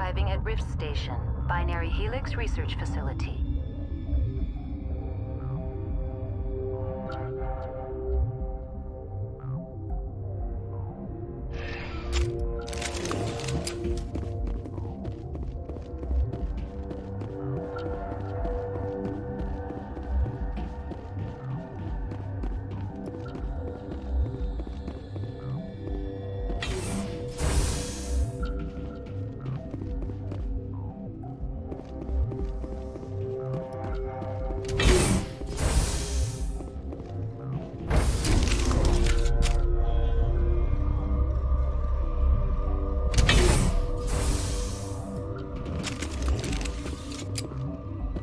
arriving at Rift Station, Binary Helix Research Facility.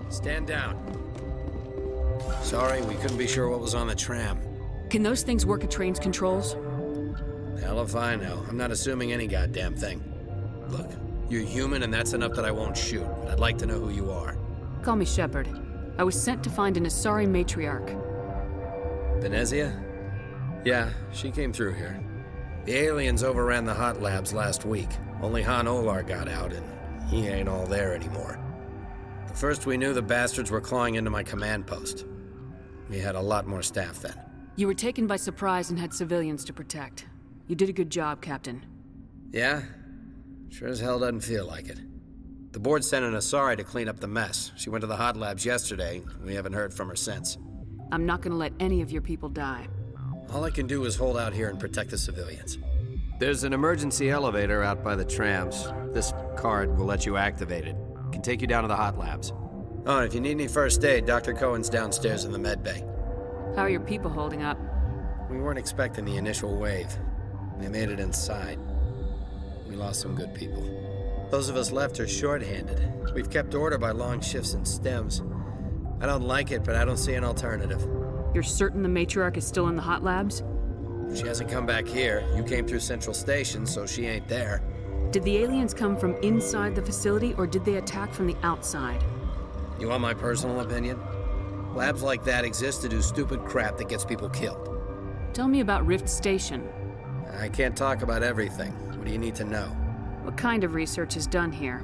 Stand down. Sorry, we couldn't be sure what was on the tram. Can those things work at train's controls? Hell if I know. I'm not assuming any goddamn thing. Look, you're human and that's enough that I won't shoot, but I'd like to know who you are. Call me Shepard. I was sent to find an Asari matriarch. Venezia? Yeah, she came through here. The aliens overran the hot labs last week. Only Han Olar got out, and he ain't all there anymore. The first we knew, the bastards were clawing into my command post. We had a lot more staff then. You were taken by surprise and had civilians to protect. You did a good job, Captain. Yeah? Sure as hell doesn't feel like it. The board sent an Asari to clean up the mess. She went to the hot labs yesterday. We haven't heard from her since. I'm not gonna let any of your people die. All I can do is hold out here and protect the civilians. There's an emergency elevator out by the trams. This card will let you activate it. Can take you down to the hot labs. Oh, and if you need any first aid, Dr. Cohen's downstairs in the med bay. How are your people holding up? We weren't expecting the initial wave. They made it inside. We lost some good people. Those of us left are short-handed. We've kept order by long shifts and stems. I don't like it, but I don't see an alternative. You're certain the matriarch is still in the hot labs? She hasn't come back here. You came through Central Station, so she ain't there. Did the aliens come from inside the facility, or did they attack from the outside? You want my personal opinion? Labs like that exist to do stupid crap that gets people killed. Tell me about Rift Station. I can't talk about everything. What do you need to know? What kind of research is done here?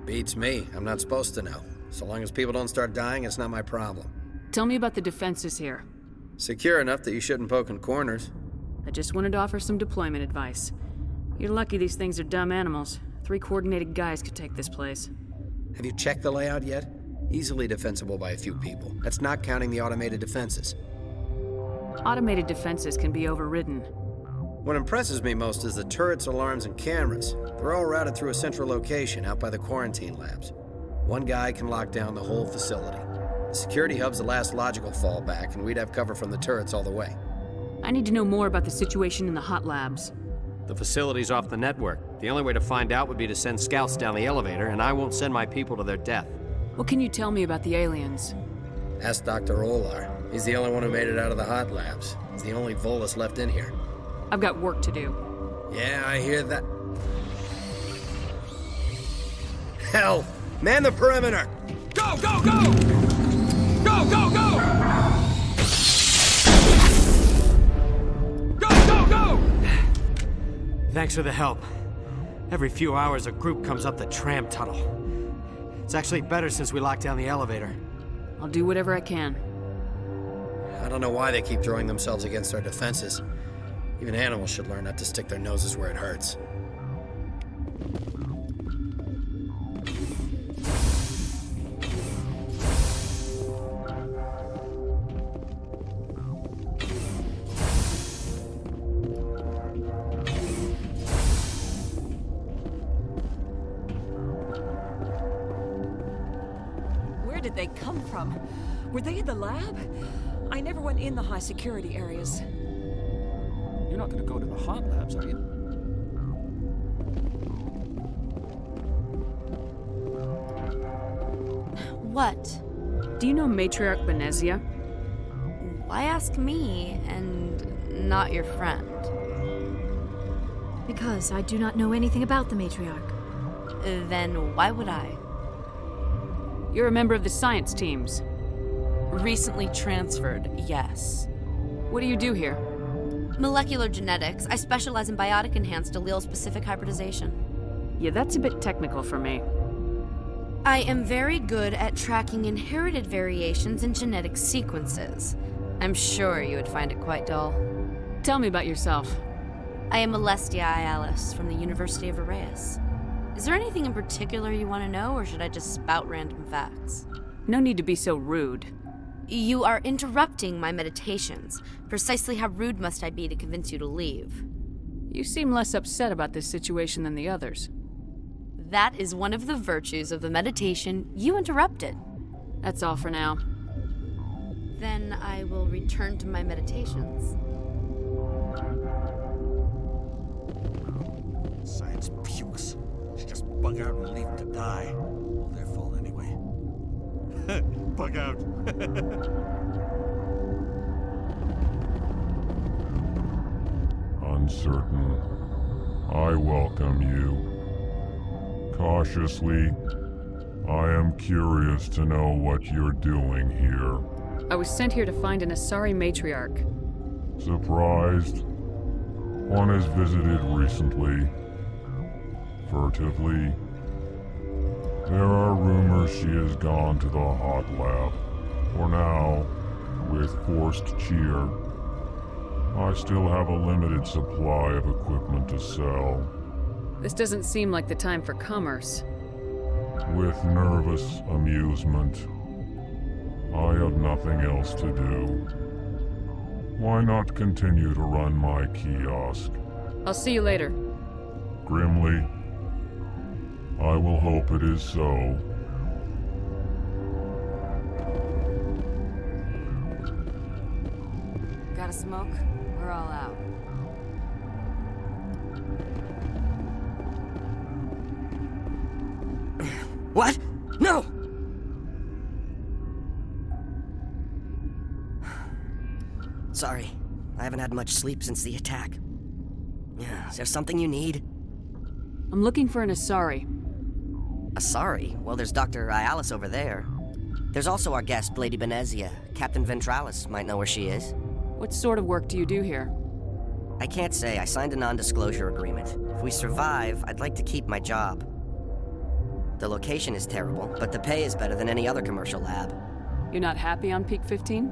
Beats me. I'm not supposed to know. So long as people don't start dying, it's not my problem. Tell me about the defenses here. Secure enough that you shouldn't poke in corners. I just wanted to offer some deployment advice. You're lucky these things are dumb animals. 3 coordinated guys could take this place. Have you checked the layout yet? Easily defensible by a few people. That's not counting the automated defenses. Automated defenses can be overridden. What impresses me most is the turrets, alarms, and cameras. They're all routed through a central location out by the quarantine labs. One guy can lock down the whole facility. The security hub's the last logical fallback, and we'd have cover from the turrets all the way. I need to know more about the situation in the hot labs. The facility's off the network. The only way to find out would be to send scouts down the elevator, and I won't send my people to their death. What can you tell me about the aliens? Ask Dr. Olar. He's the only one who made it out of the hot labs. He's the only Volus left in here. I've got work to do. Yeah, I hear that. Hell! Man the perimeter! Go, go, go! Go, go, go! Go, go, go! Thanks for the help. Every few hours, a group comes up the tram tunnel. It's actually better since we locked down the elevator. I'll do whatever I can. I don't know why they keep throwing themselves against our defenses. Even animals should learn not to stick their noses where it hurts. Where did they come from? Were they in the lab? I never went in the high security areas. You're not gonna go to the hot labs, are you? What? Do you know Matriarch Venezia? Why ask me and not your friend? Because I do not know anything about the matriarch. Then why would I? You're a member of the science teams. Recently transferred, yes. What do you do here? Molecular genetics. I specialize in biotic-enhanced allele-specific hybridization. Yeah, that's a bit technical for me. I am very good at tracking inherited variations in genetic sequences. I'm sure you would find it quite dull. Tell me about yourself. I am Alestia Ialis from the University of Arraeus. Is there anything in particular you want to know, or should I just spout random facts? No need to be so rude. You are interrupting my meditations. Precisely how rude must I be to convince you to leave? You seem less upset about this situation than the others. That is one of the virtues of the meditation you interrupted. That's all for now. Then I will return to my meditations. Science pukes. Should just bug out and leave them to die. All their fault anyway. Bug out. Uncertain. I welcome you. Cautiously, I am curious to know what you're doing here. I was sent here to find an Asari matriarch. Surprised? One has visited recently. Furtively. There are rumors she has gone to the hot lab. For now, with forced cheer, I still have a limited supply of equipment to sell. This doesn't seem like the time for commerce. With nervous amusement. I have nothing else to do. Why not continue to run my kiosk? I'll see you later. Grimly, I will hope it is so. Got a smoke? We're all out. What? No! Sorry, I haven't had much sleep since the attack. Is there something you need? I'm looking for an Asari. Asari? Well, there's Dr. Ialis over there. There's also our guest, Lady Benezia. Captain Ventralis might know where she is. What sort of work do you do here? I can't say. I signed a non-disclosure agreement. If we survive, I'd like to keep my job. The location is terrible, but the pay is better than any other commercial lab. You're not happy on Peak 15?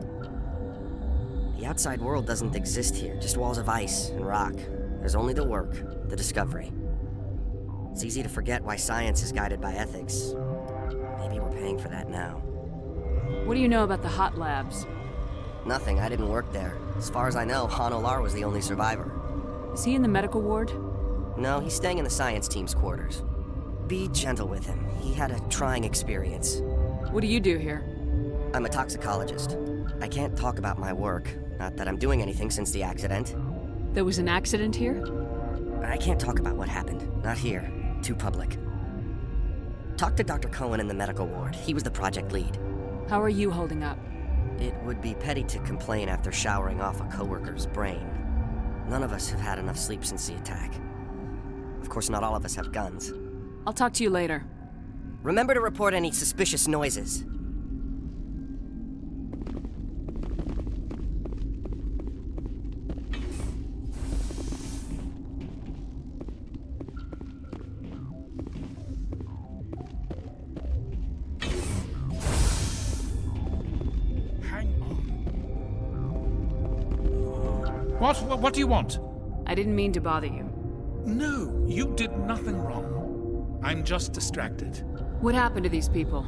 The outside world doesn't exist here, just walls of ice and rock. There's only the work, the discovery. It's easy to forget why science is guided by ethics. Maybe we're paying for that now. What do you know about the hot labs? Nothing, I didn't work there. As far as I know, Han Olar was the only survivor. Is he in the medical ward? No, he's staying in the science team's quarters. Be gentle with him. He had a trying experience. What do you do here? I'm a toxicologist. I can't talk about my work. Not that I'm doing anything since the accident. There was an accident here? I can't talk about what happened. Not here. Too public. Talk to Dr. Cohen in the medical ward. He was the project lead. How are you holding up? It would be petty to complain after showering off a coworker's brain. None of us have had enough sleep since the attack. Of course, not all of us have guns. I'll talk to you later. Remember to report any suspicious noises. What do you want? I didn't mean to bother you. No, you did nothing wrong. I'm just distracted. What happened to these people?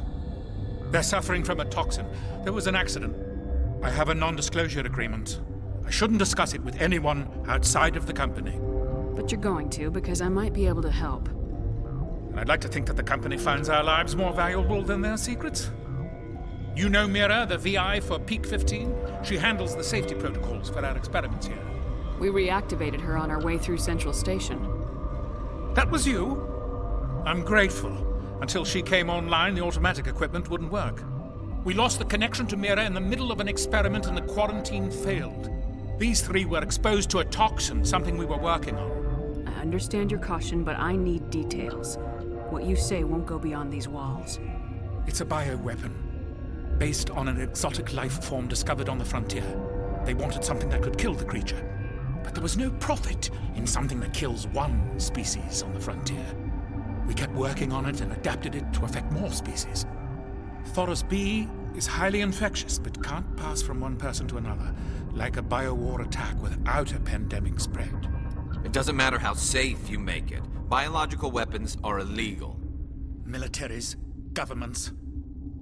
They're suffering from a toxin. There was an accident. I have a non-disclosure agreement. I shouldn't discuss it with anyone outside of the company. But you're going to, because I might be able to help. And I'd like to think that the company finds our lives more valuable than their secrets. You know Mira, the VI for Peak 15? She handles the safety protocols for our experiments here. We reactivated her on our way through Central Station. That was you? I'm grateful. Until she came online, the automatic equipment wouldn't work. We lost the connection to Mira in the middle of an experiment and the quarantine failed. These three were exposed to a toxin, something we were working on. I understand your caution, but I need details. What you say won't go beyond these walls. It's a bioweapon, based on an exotic life form discovered on the frontier. They wanted something that could kill the creature. But there was no profit in something that kills one species on the frontier. We kept working on it and adapted it to affect more species. Thoros B is highly infectious, but can't pass from one person to another, like a biowar attack without a pandemic spread. It doesn't matter how safe you make it. Biological weapons are illegal. Militaries, governments,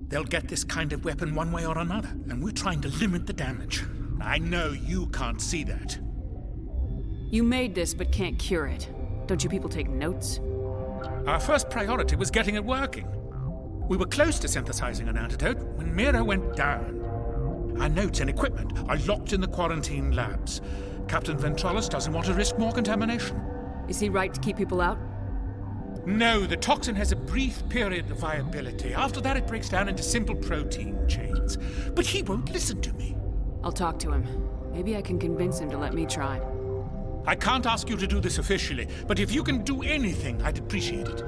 they'll get this kind of weapon one way or another, and we're trying to limit the damage. I know you can't see that. You made this, but can't cure it. Don't you people take notes? Our first priority was getting it working. We were close to synthesizing an antidote when Mira went down. Our notes and equipment are locked in the quarantine labs. Captain Ventralis doesn't want to risk more contamination. Is he right to keep people out? No, the toxin has a brief period of viability. After that, it breaks down into simple protein chains. But he won't listen to me. I'll talk to him. Maybe I can convince him to let me try. I can't ask you to do this officially, but if you can do anything, I'd appreciate it.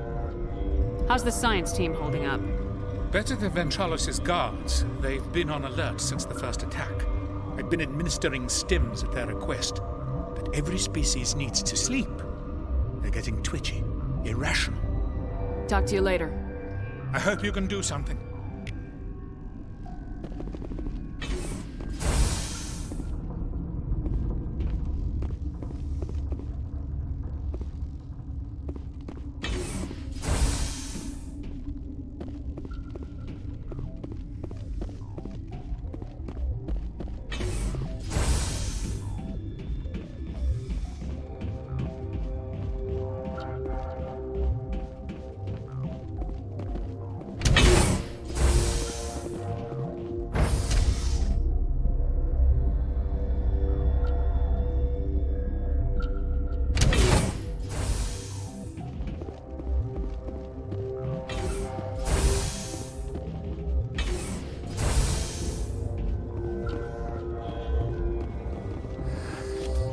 How's the science team holding up? Better than Ventralis' guards. They've been on alert since the first attack. I've been administering stims at their request. But every species needs to sleep. They're getting twitchy, irrational. Talk to you later. I hope you can do something.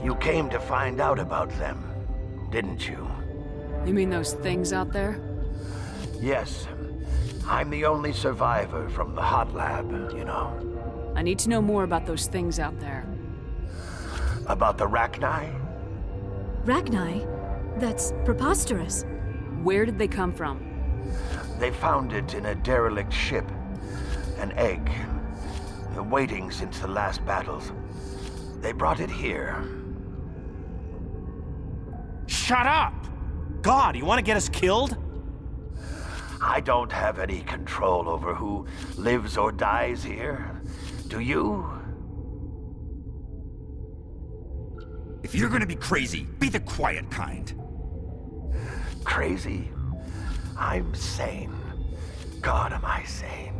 You came to find out about them, didn't you? You mean those things out there? Yes. I'm the only survivor from the hot lab, you know. I need to know more about those things out there. About the Rachni? Rachni? That's preposterous. Where did they come from? They found it in a derelict ship. An egg. Waiting since the last battles. They brought it here. Shut up! God, you want to get us killed? I don't have any control over who lives or dies here. Do you? If you're gonna be crazy, be the quiet kind. Crazy? I'm sane. God, am I sane.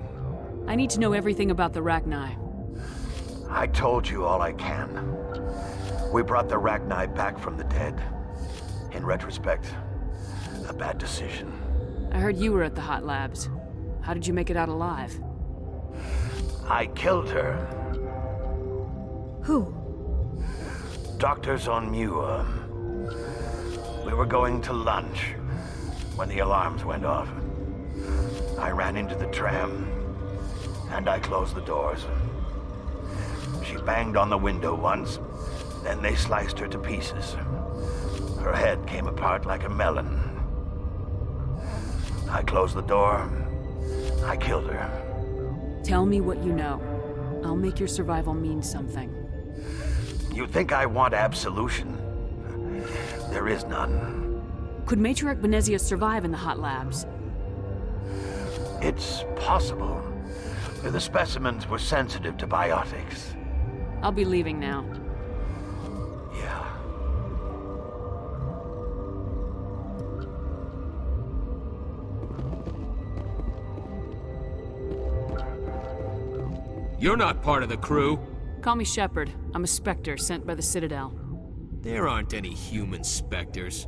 I need to know everything about the Rachni. I told you all I can. We brought the Rachni back from the dead. In retrospect, a bad decision. I heard you were at the hot labs. How did you make it out alive? I killed her. Who? Doctors on Mua. We were going to lunch when the alarms went off. I ran into the tram, and I closed the doors. She banged on the window once, then they sliced her to pieces. Her head came apart like a melon. I closed the door. I killed her. Tell me what you know. I'll make your survival mean something. You think I want absolution? There is none. Could Matriarch Venezia survive in the hot labs? It's possible. The specimens were sensitive to biotics. I'll be leaving now. Yeah. You're not part of the crew. Call me Shepard. I'm a Spectre sent by the Citadel. There aren't any human specters.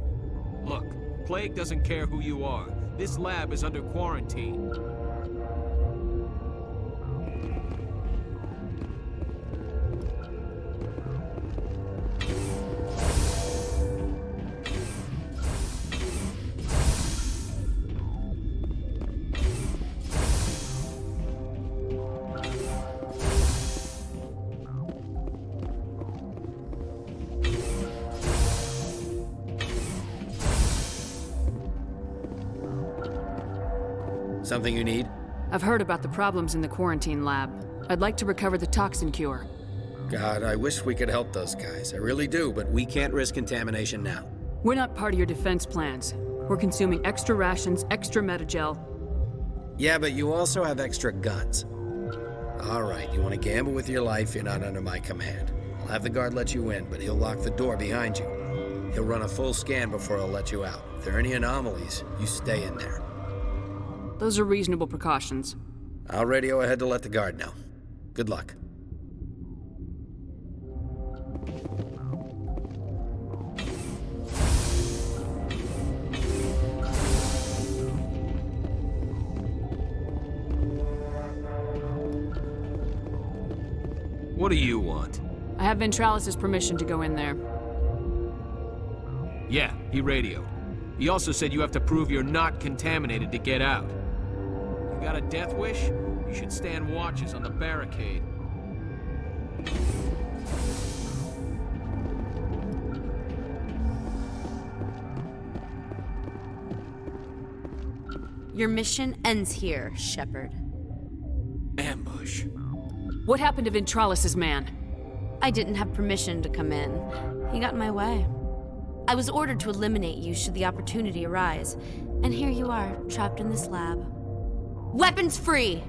Look, Plague doesn't care who you are. This lab is under quarantine. Something you need? I've heard about the problems in the quarantine lab. I'd like to recover the toxin cure. God, I wish we could help those guys. I really do, but we can't risk contamination now. We're not part of your defense plans. We're consuming extra rations, extra metagel. Yeah, but you also have extra guns. All right, you want to gamble with your life, you're not under my command. I'll have the guard let you in, but he'll lock the door behind you. He'll run a full scan before he'll let you out. If there are any anomalies, you stay in there. Those are reasonable precautions. I'll radio ahead to let the guard know. Good luck. What do you want? I have Ventralis' permission to go in there. Yeah, he radioed. He also said you have to prove you're not contaminated to get out. You got a death wish? You should stand watches on the barricade. Your mission ends here, Shepard. Ambush. What happened to Ventralis' man? I didn't have permission to come in. He got in my way. I was ordered to eliminate you should the opportunity arise. And here you are, trapped in this lab. Weapons free!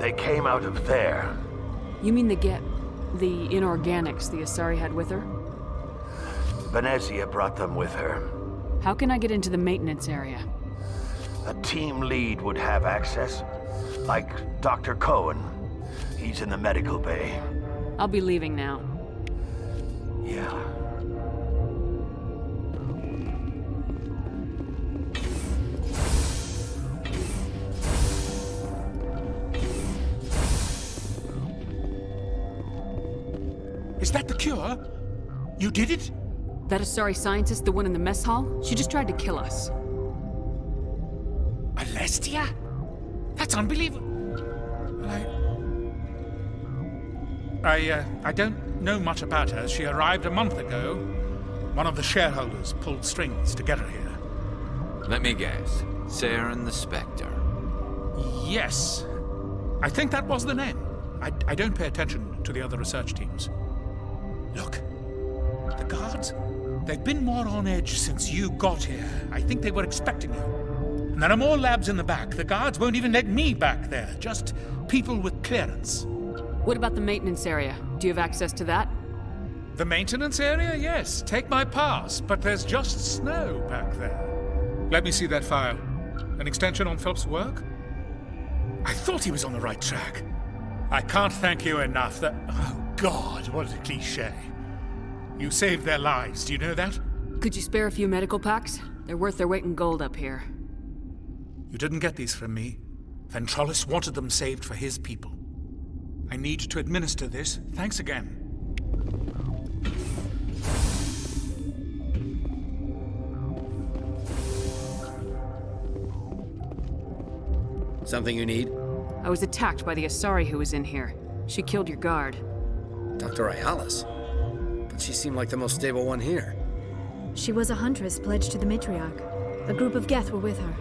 They came out of there. You mean the inorganics the Asari had with her? Venezia brought them with her. How can I get into the maintenance area? A team lead would have access. Like Dr. Cohen. He's in the medical bay. I'll be leaving now. Yeah. Is that the cure? You did it? That Asari scientist, the one in the mess hall? She just tried to kill us. Alestia? That's unbelievable. I don't know much about her. She arrived a month ago. One of the shareholders pulled strings to get her here. Let me guess. Saren the Spectre. Yes. I think that was the name. I don't pay attention to the other research teams. Look, the guards, they've been more on edge since you got here. I think they were expecting you. And there are more labs in the back. The guards won't even let me back there. Just people with clearance. What about the maintenance area? Do you have access to that? The maintenance area? Yes. Take my pass. But there's just snow back there. Let me see that file. An extension on Phelps' work? I thought he was on the right track. I can't thank you enough. Oh, God, what a cliché. You saved their lives, do you know that? Could you spare a few medical packs? They're worth their weight in gold up here. You didn't get these from me. Ventralis wanted them saved for his people. I need to administer this. Thanks again. Something you need? I was attacked by the Asari who was in here. She killed your guard. Dr. Ayalis? But she seemed like the most stable one here. She was a huntress pledged to the matriarch. A group of Geth were with her.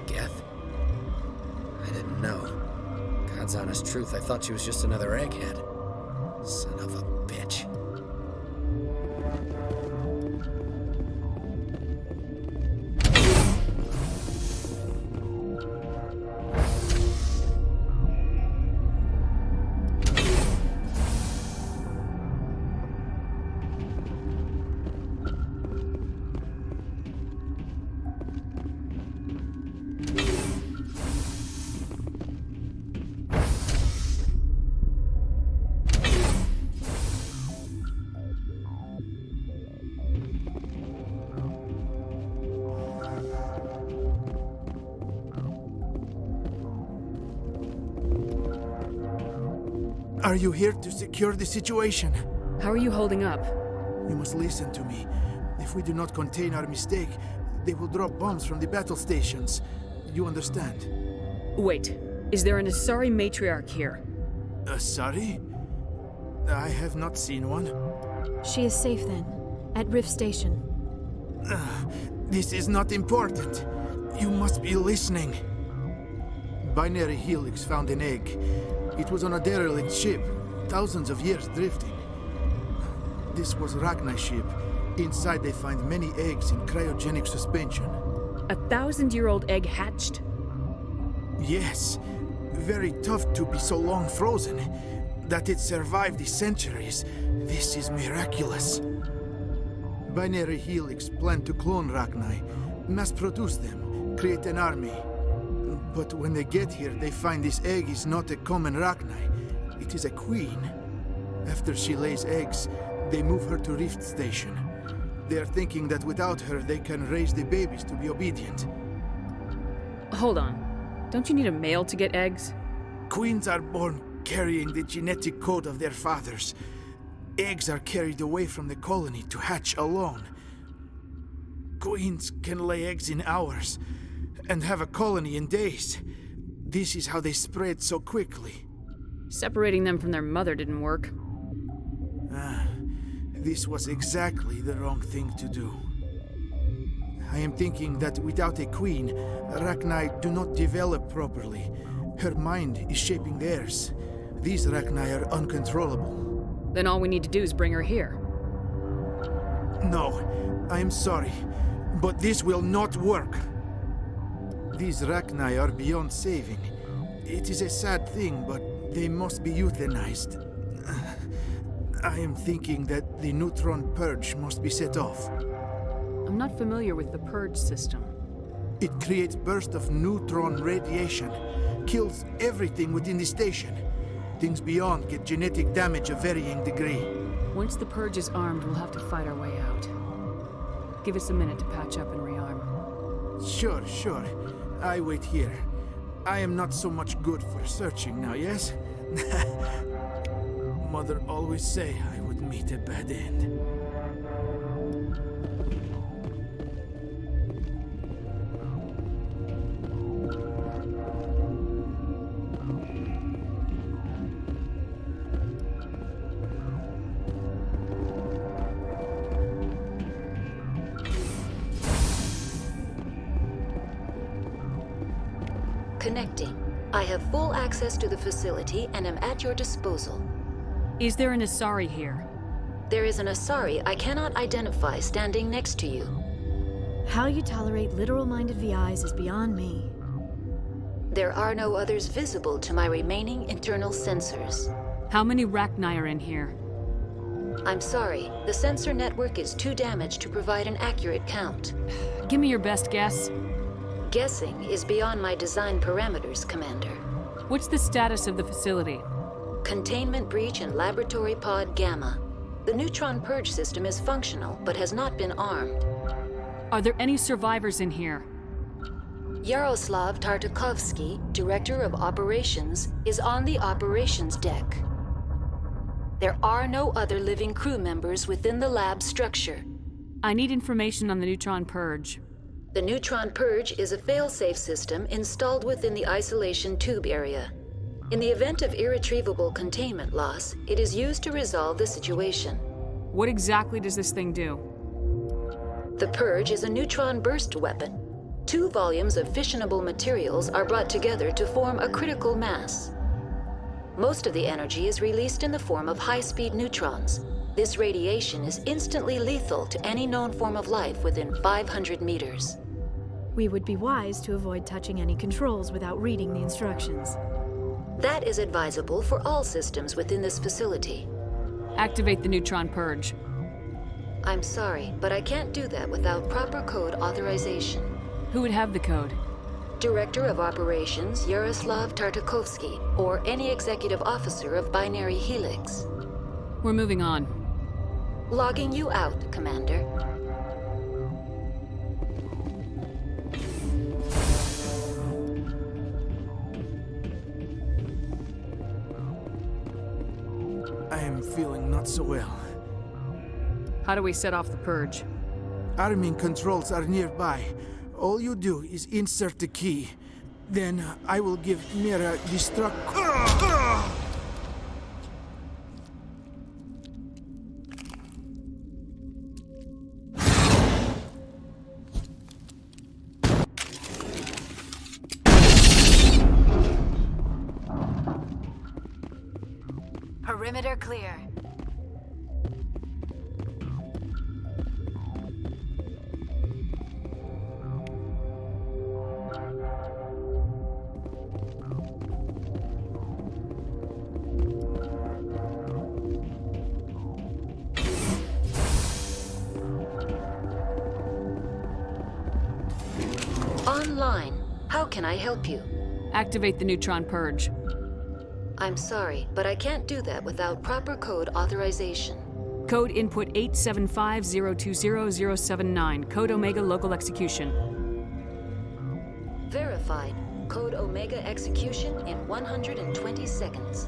Geth? I didn't know. God's honest truth, I thought she was just another egghead. Son of a bitch. Are you here to secure the situation? How are you holding up? You must listen to me. If we do not contain our mistake, they will drop bombs from the battle stations. You understand? Wait, is there an Asari matriarch here? Asari? I have not seen one. She is safe then, at Rift Station. This is not important. You must be listening. Binary Helix found an egg. It was on a derelict ship, thousands of years drifting. This was Rachni's ship. Inside they find many eggs in cryogenic suspension. A 1,000-year-old egg hatched? Yes. Very tough to be so long frozen. That it survived the centuries. This is miraculous. Binary Helix planned to clone Rachni, mass-produce them, create an army. But when they get here, they find this egg is not a common Rachni. It is a queen. After she lays eggs, they move her to Rift Station. They are thinking that without her, they can raise the babies to be obedient. Hold on. Don't you need a male to get eggs? Queens are born carrying the genetic code of their fathers. Eggs are carried away from the colony to hatch alone. Queens can lay eggs in hours and have a colony in days. This is how they spread so quickly. Separating them from their mother didn't work. This was exactly the wrong thing to do. I am thinking that without a queen, Rachni do not develop properly. Her mind is shaping theirs. These Rachni are uncontrollable. Then all we need to do is bring her here. No, I am sorry, but this will not work. These Rachni are beyond saving. It is a sad thing, but they must be euthanized. I am thinking that the neutron purge must be set off. I'm not familiar with the purge system. It creates bursts of neutron radiation, kills everything within the station. Things beyond get genetic damage of varying degree. Once the purge is armed, we'll have to fight our way out. Give us a minute to patch up and rearm. Sure. I wait here. I am not so much good for searching now, yes? Mother always say I would meet a bad end. Connecting. I have full access to the facility and am at your disposal. Is there an Asari here? There is an Asari I cannot identify standing next to you. How you tolerate literal-minded VIs is beyond me. There are no others visible to my remaining internal sensors. How many Rachni are in here? I'm sorry, the sensor network is too damaged to provide an accurate count. Give me your best guess. Guessing is beyond my design parameters, Commander. What's the status of the facility? Containment breach in Laboratory Pod Gamma. The neutron purge system is functional, but has not been armed. Are there any survivors in here? Yaroslav Tartakovsky, Director of Operations, is on the operations deck. There are no other living crew members within the lab structure. I need information on the neutron purge. The neutron purge is a fail-safe system installed within the isolation tube area. In the event of irretrievable containment loss, it is used to resolve the situation. What exactly does this thing do? The purge is a neutron burst weapon. 2 volumes of fissionable materials are brought together to form a critical mass. Most of the energy is released in the form of high-speed neutrons. This radiation is instantly lethal to any known form of life within 500 meters. We would be wise to avoid touching any controls without reading the instructions. That is advisable for all systems within this facility. Activate the neutron purge. I'm sorry, but I can't do that without proper code authorization. Who would have the code? Director of Operations Yaroslav Tartakovsky, or any executive officer of Binary Helix. We're moving on. Logging you out, Commander. not so well. How do we set off the purge? Arming controls are nearby. All you do is insert the key. Then I will give Mira destruct... Perimeter clear. Online. How can I help you? Activate the neutron purge. I'm sorry, but I can't do that without proper code authorization. Code input 875020079. Code Omega local execution. Verified. Code Omega execution in 120 seconds.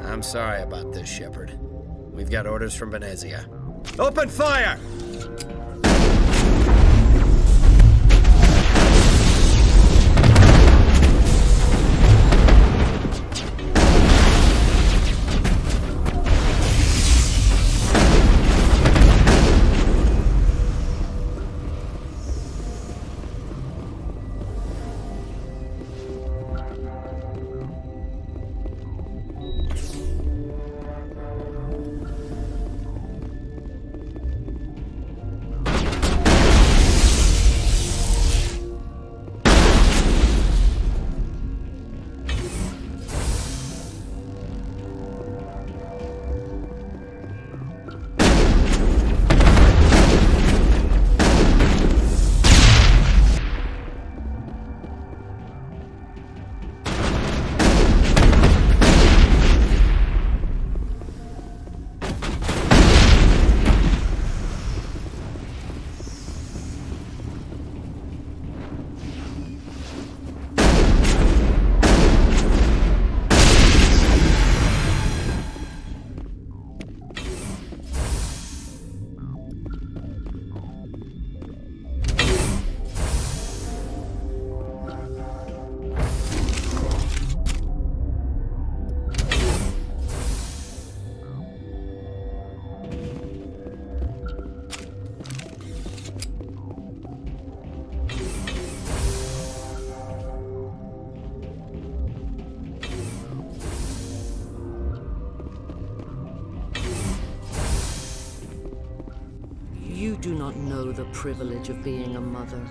I'm sorry about this, Shepard. We've got orders from Venezia. Open fire! You do not know the privilege of being a mother.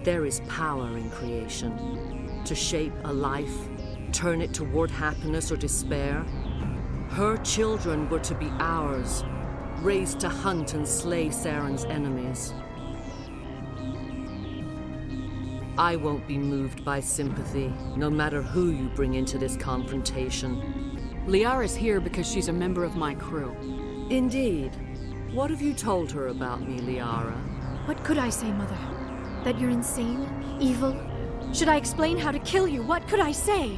There is power in creation. To shape a life, turn it toward happiness or despair. Her children were to be ours, raised to hunt and slay Saren's enemies. I won't be moved by sympathy, no matter who you bring into this confrontation. Liara's here because she's a member of my crew. Indeed. What have you told her about me, Liara? What could I say, Mother? That you're insane? Evil? Should I explain how to kill you? What could I say?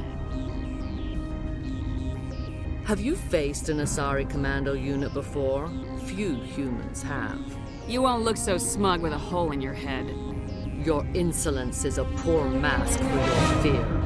Have you faced an Asari Commando unit before? Few humans have. You won't look so smug with a hole in your head. Your insolence is a poor mask for your fear.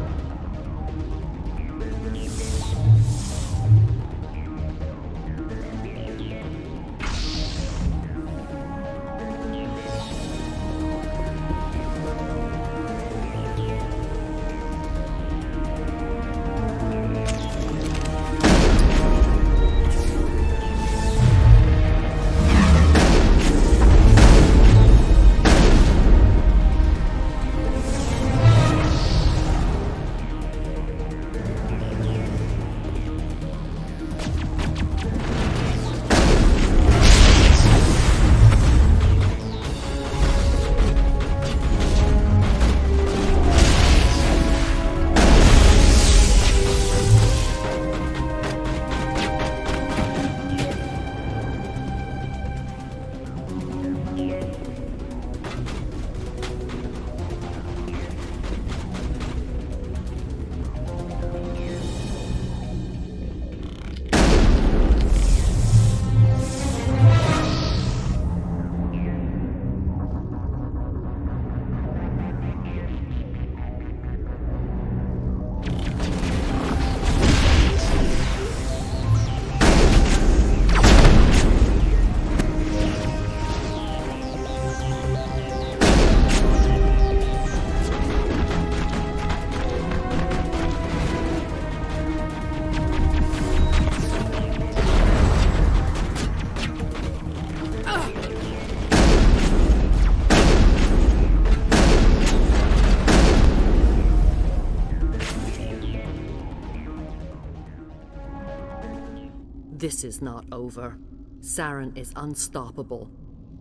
This is not over. Saren is unstoppable.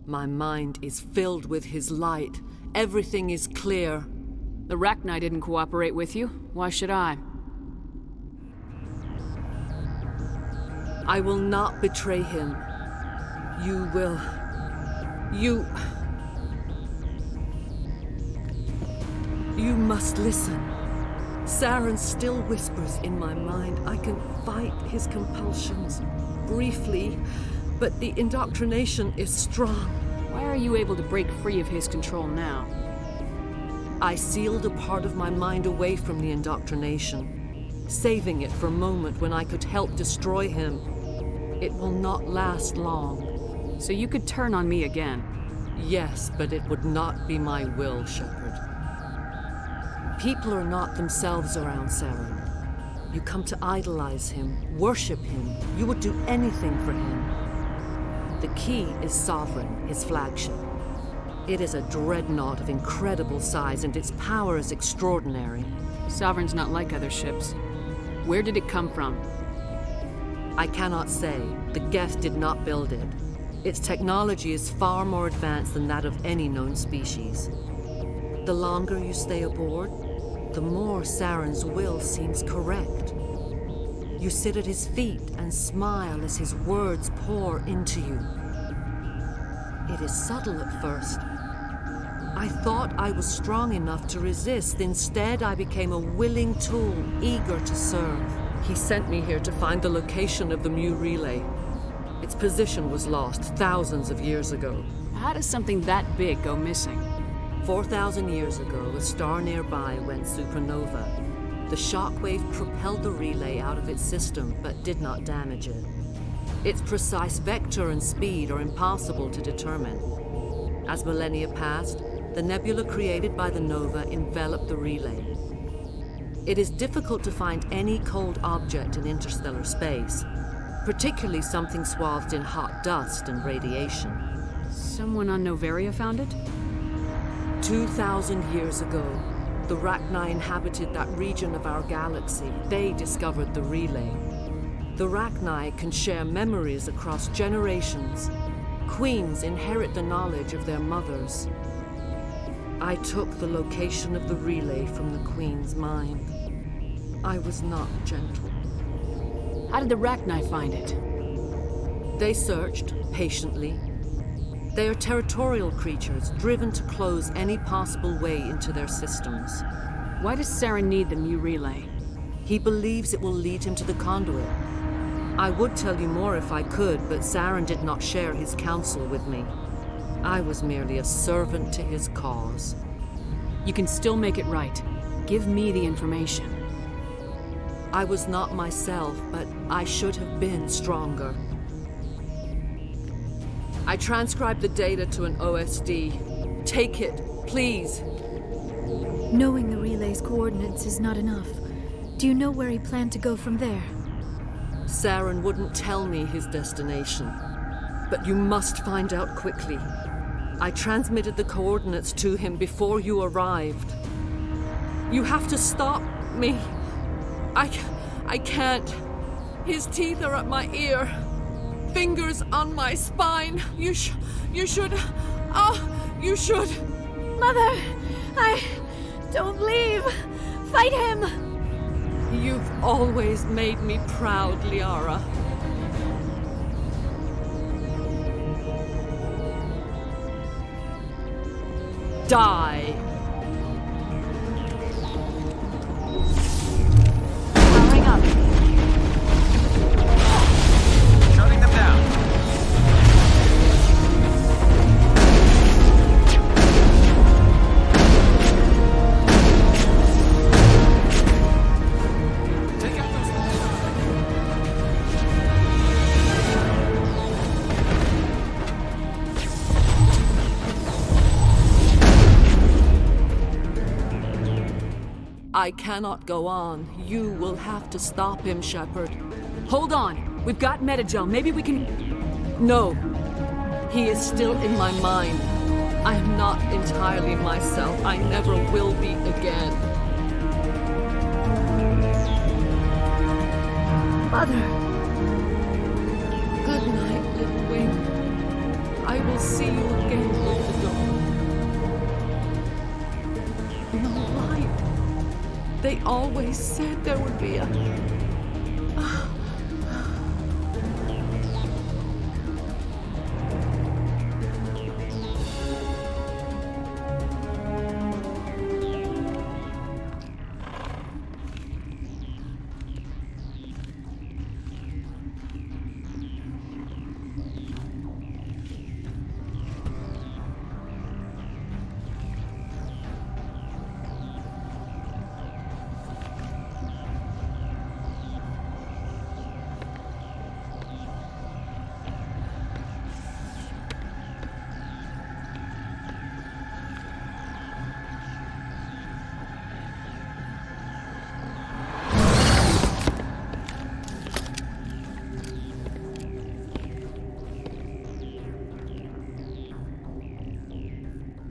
My mind is filled with his light. Everything is clear. The Rachni didn't cooperate with you. Why should I? I will not betray him. You will... You must listen. Saren still whispers in my mind. I can fight his compulsions, briefly, but the indoctrination is strong. Why are you able to break free of his control now? I sealed a part of my mind away from the indoctrination, saving it for a moment when I could help destroy him. It will not last long. So you could turn on me again? Yes, but it would not be my will, Shepard. People are not themselves around Saren. You come to idolize him, worship him. You would do anything for him. The key is Sovereign, his flagship. It is a dreadnought of incredible size, and its power is extraordinary. Sovereign's not like other ships. Where did it come from? I cannot say. The Geth did not build it. Its technology is far more advanced than that of any known species. The longer you stay aboard, the more Saren's will seems correct. You sit at his feet and smile as his words pour into you. It is subtle at first. I thought I was strong enough to resist. Instead, I became a willing tool, eager to serve. He sent me here to find the location of the Mu relay. Its position was lost thousands of years ago. How does something that big go missing? 4,000 years ago, a star nearby went supernova. The shockwave propelled the relay out of its system, but did not damage it. Its precise vector and speed are impossible to determine. As millennia passed, the nebula created by the nova enveloped the relay. It is difficult to find any cold object in interstellar space, particularly something swathed in hot dust and radiation. Someone on Noveria found it? 2,000 years ago, the Rachni inhabited that region of our galaxy. They discovered the relay. The Rachni can share memories across generations. Queens inherit the knowledge of their mothers. I took the location of the relay from the Queen's mind. I was not gentle. How did the Rachni find it? They searched, patiently. They are territorial creatures, driven to close any possible way into their systems. Why does Saren need the Mu relay? He believes it will lead him to the conduit. I would tell you more if I could, but Saren did not share his counsel with me. I was merely a servant to his cause. You can still make it right. Give me the information. I was not myself, but I should have been stronger. I transcribed the data to an OSD. Take it, please. Knowing the relay's coordinates is not enough. Do you know where he planned to go from there? Saren wouldn't tell me his destination. But you must find out quickly. I transmitted the coordinates to him before you arrived. You have to stop me. I can't. His teeth are at my ear. Fingers on my spine. You should. You should. Mother, don't leave. Fight him. You've always made me proud, Liara. Die. Powering up. Shutting them down. Take out those I cannot go on. You will have to stop him, Shepard. Hold on. We've got Metagel. Maybe we can... No. He is still in my mind. I am not entirely myself. I never will be again. Mother. Good night, little wing. I will see you again with the dawn. No light. They always said there would be a...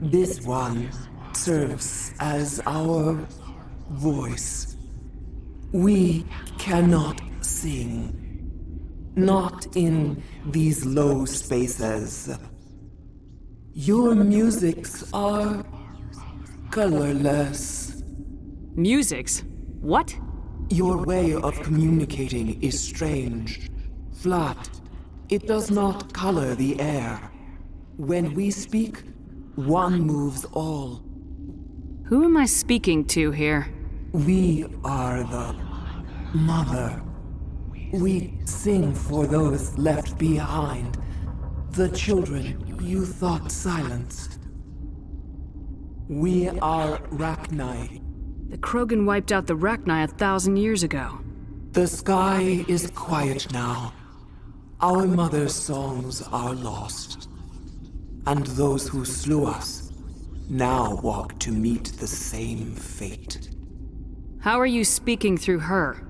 This one serves as our voice. We cannot sing. Not in these low spaces. Your musics are colorless. Musics? What? Your way of communicating is strange. Flat. It does not color the air. When we speak, one moves all. Who am I speaking to here? We are the Mother. We sing for those left behind. The children you thought silenced. We are Rachni. The Krogan wiped out the Rachni 1,000 years ago. The sky is quiet now. Our mother's songs are lost. And those who slew us now walk to meet the same fate. How are you speaking through her?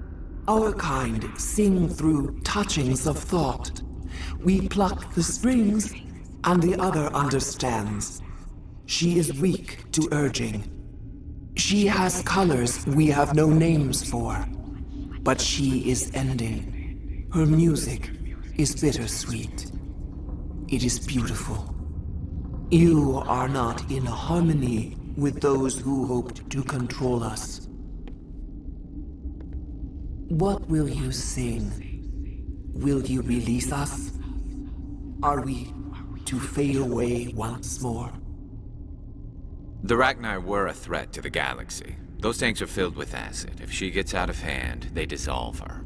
Our kind sing through touchings of thought. We pluck the strings, and the other understands. She is weak to urging. She has colors we have no names for. But she is ending. Her music is bittersweet. It is beautiful. You are not in harmony with those who hoped to control us. What will you sing? Will you release us? Are we to fade away once more? The Rachni were a threat to the galaxy. Those tanks are filled with acid. If she gets out of hand, they dissolve her.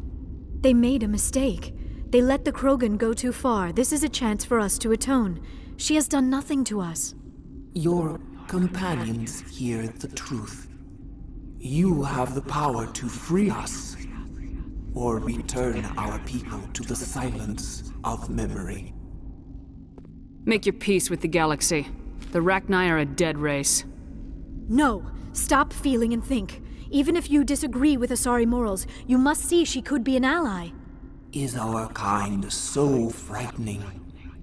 They made a mistake. They let the Krogan go too far. This is a chance for us to atone. She has done nothing to us. Your companions hear the truth. You have the power to free us, or return our people to the silence of memory. Make your peace with the galaxy. The Rachni are a dead race. No! Stop feeling and think. Even if you disagree with Asari morals, you must see she could be an ally. Is our kind so frightening?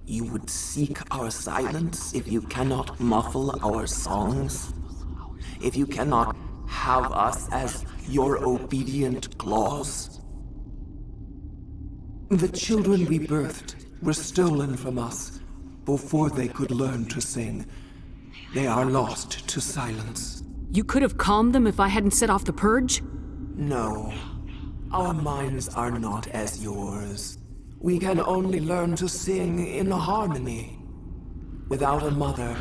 You would seek our silence if you cannot muffle our songs? If you cannot have us as your obedient claws? The children we birthed were stolen from us before they could learn to sing. They are lost to silence. You could have calmed them if I hadn't set off the purge? No. Our minds are not as yours. We can only learn to sing in harmony. Without a mother,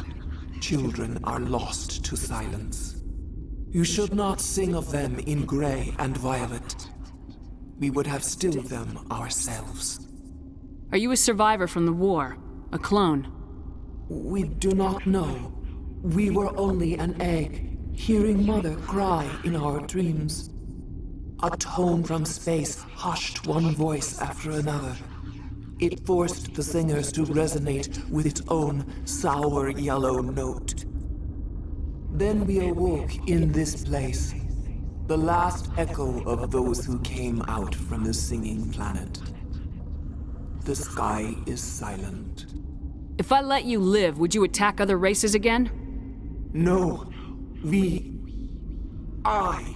children are lost to silence. You should not sing of them in gray and violet. We would have stilled them ourselves. Are you a survivor from the war? A clone? We do not know. We were only an egg, hearing Mother cry in our dreams. A tone from space hushed one voice after another. It forced the singers to resonate with its own sour yellow note. Then we awoke in this place, the last echo of those who came out from the singing planet. The sky is silent. If I let you live, would you attack other races again? No. I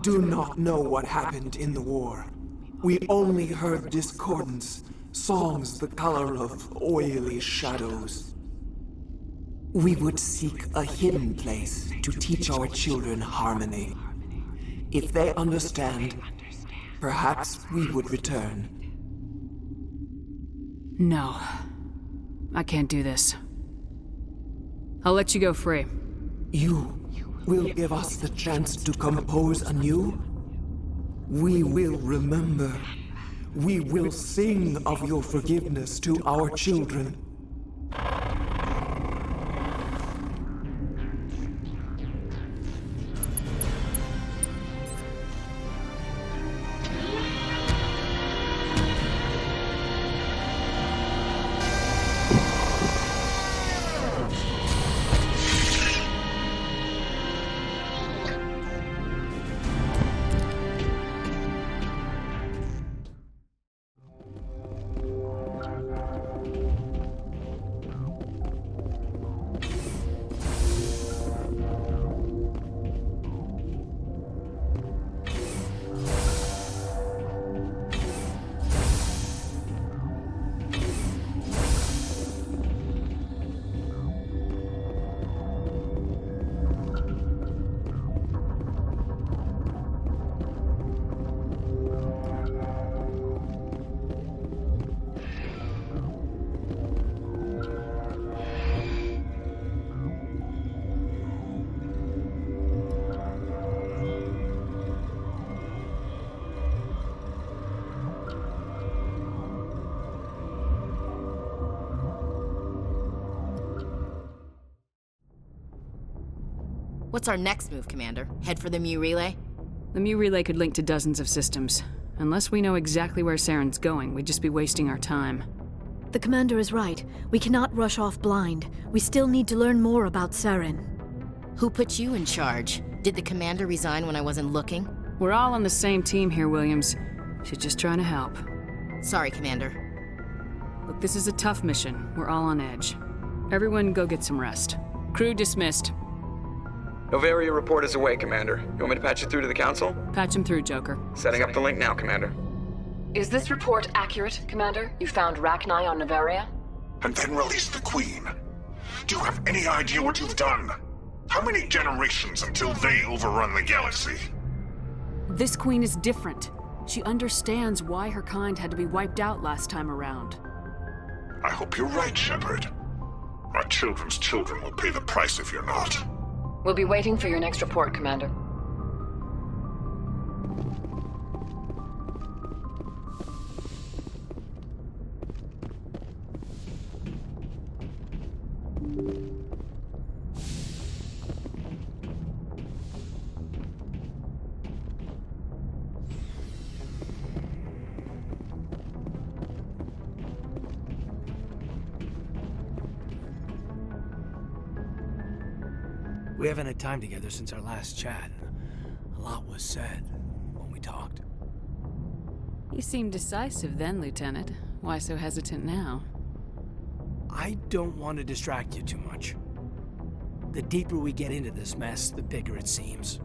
do not know what happened in the war. We only heard discordance, songs the color of oily shadows. We would seek a hidden place to teach our children harmony. If they understand, perhaps we would return. No. I can't do this. I'll let you go free. You will give us the chance to compose anew? We will remember. We will sing of your forgiveness to our children. What's our next move, Commander? Head for the Mu Relay? The Mu Relay could link to dozens of systems. Unless we know exactly where Saren's going, we'd just be wasting our time. The Commander is right. We cannot rush off blind. We still need to learn more about Saren. Who put you in charge? Did the Commander resign when I wasn't looking? We're all on the same team here, Williams. She's just trying to help. Sorry, Commander. Look, this is a tough mission. We're all on edge. Everyone go get some rest. Crew dismissed. Noveria report is away, Commander. You want me to patch it through to the Council? Patch him through, Joker. Setting up the link now, Commander. Is this report accurate, Commander? You found Rachni on Noveria? And then released the Queen. Do you have any idea what you've done? How many generations until they overrun the galaxy? This Queen is different. She understands why her kind had to be wiped out last time around. I hope you're right, Shepard. Our children's children will pay the price if you're not. We'll be waiting for your next report, Commander. We haven't had time together since our last chat. A lot was said when we talked. You seemed decisive then, Lieutenant. Why so hesitant now? I don't want to distract you too much. The deeper we get into this mess, the bigger it seems.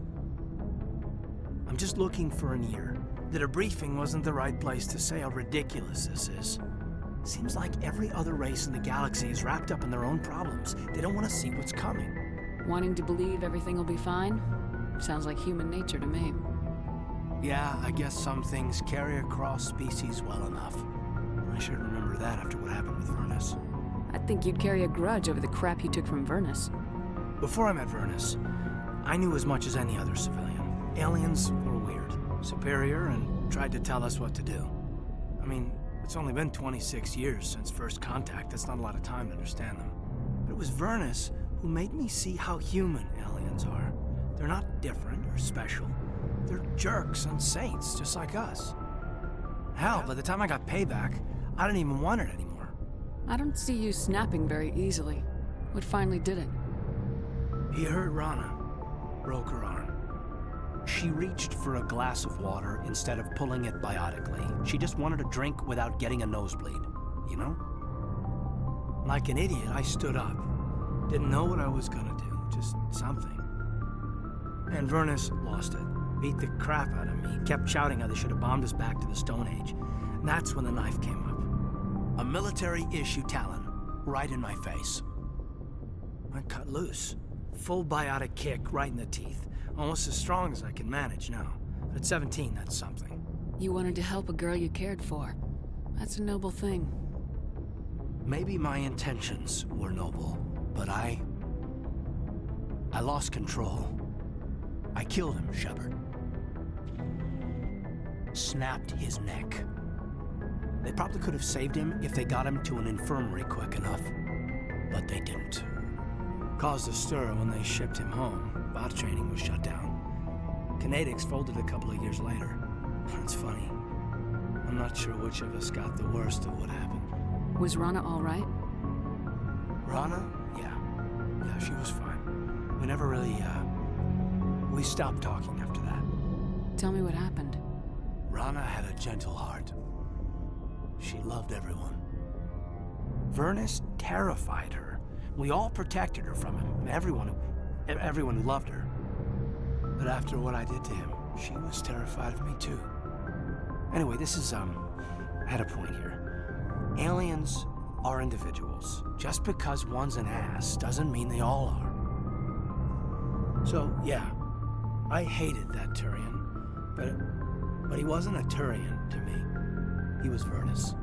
I'm just looking for an ear. That a briefing wasn't the right place to say how ridiculous this is. Seems like every other race in the galaxy is wrapped up in their own problems. They don't want to see what's coming. Wanting to believe everything will be fine? Sounds like human nature to me. Yeah, I guess some things carry across species well enough. I should remember that after what happened with Vernus. I think you'd carry a grudge over the crap you took from Vernus. Before I met Vernus, I knew as much as any other civilian. Aliens were weird, superior, and tried to tell us what to do. I mean, it's only been 26 years since first contact. That's not a lot of time to understand them. But it was Vernus who made me see how human aliens are. They're not different or special. They're jerks and saints, just like us. Hell, by the time I got payback, I didn't even want it anymore. I don't see you snapping very easily. What finally did it? He hurt Rana, broke her arm. She reached for a glass of water instead of pulling it biotically. She just wanted a drink without getting a nosebleed, you know? Like an idiot, I stood up. Didn't know what I was gonna do, just something. And Vernus lost it. Beat the crap out of me. Kept shouting how they should have bombed us back to the Stone Age. And that's when the knife came up. A military-issue talon, right in my face. I cut loose. Full biotic kick right in the teeth. Almost as strong as I can manage now. But at 17, that's something. You wanted to help a girl you cared for. That's a noble thing. Maybe my intentions were noble, but I lost control. I killed him, Shepard. Snapped his neck. They probably could have saved him if they got him to an infirmary quick enough. But they didn't. Caused a stir when they shipped him home. Bot training was shut down. Kinetics folded a couple of years later. It's funny. I'm not sure which of us got the worst of what happened. Was Rana all right? Rana? Yeah, she was fine. We never really, we stopped talking after that. Tell me what happened. Rana had a gentle heart. She loved everyone. Vernus terrified her. We all protected her from him, everyone who loved her. But after what I did to him, she was terrified of me too. Anyway, this is, I had a point here. Aliens are individuals. Just because one's an ass doesn't mean they all are. So, yeah, I hated that Turian, but he wasn't a Turian to me. He was Vernus.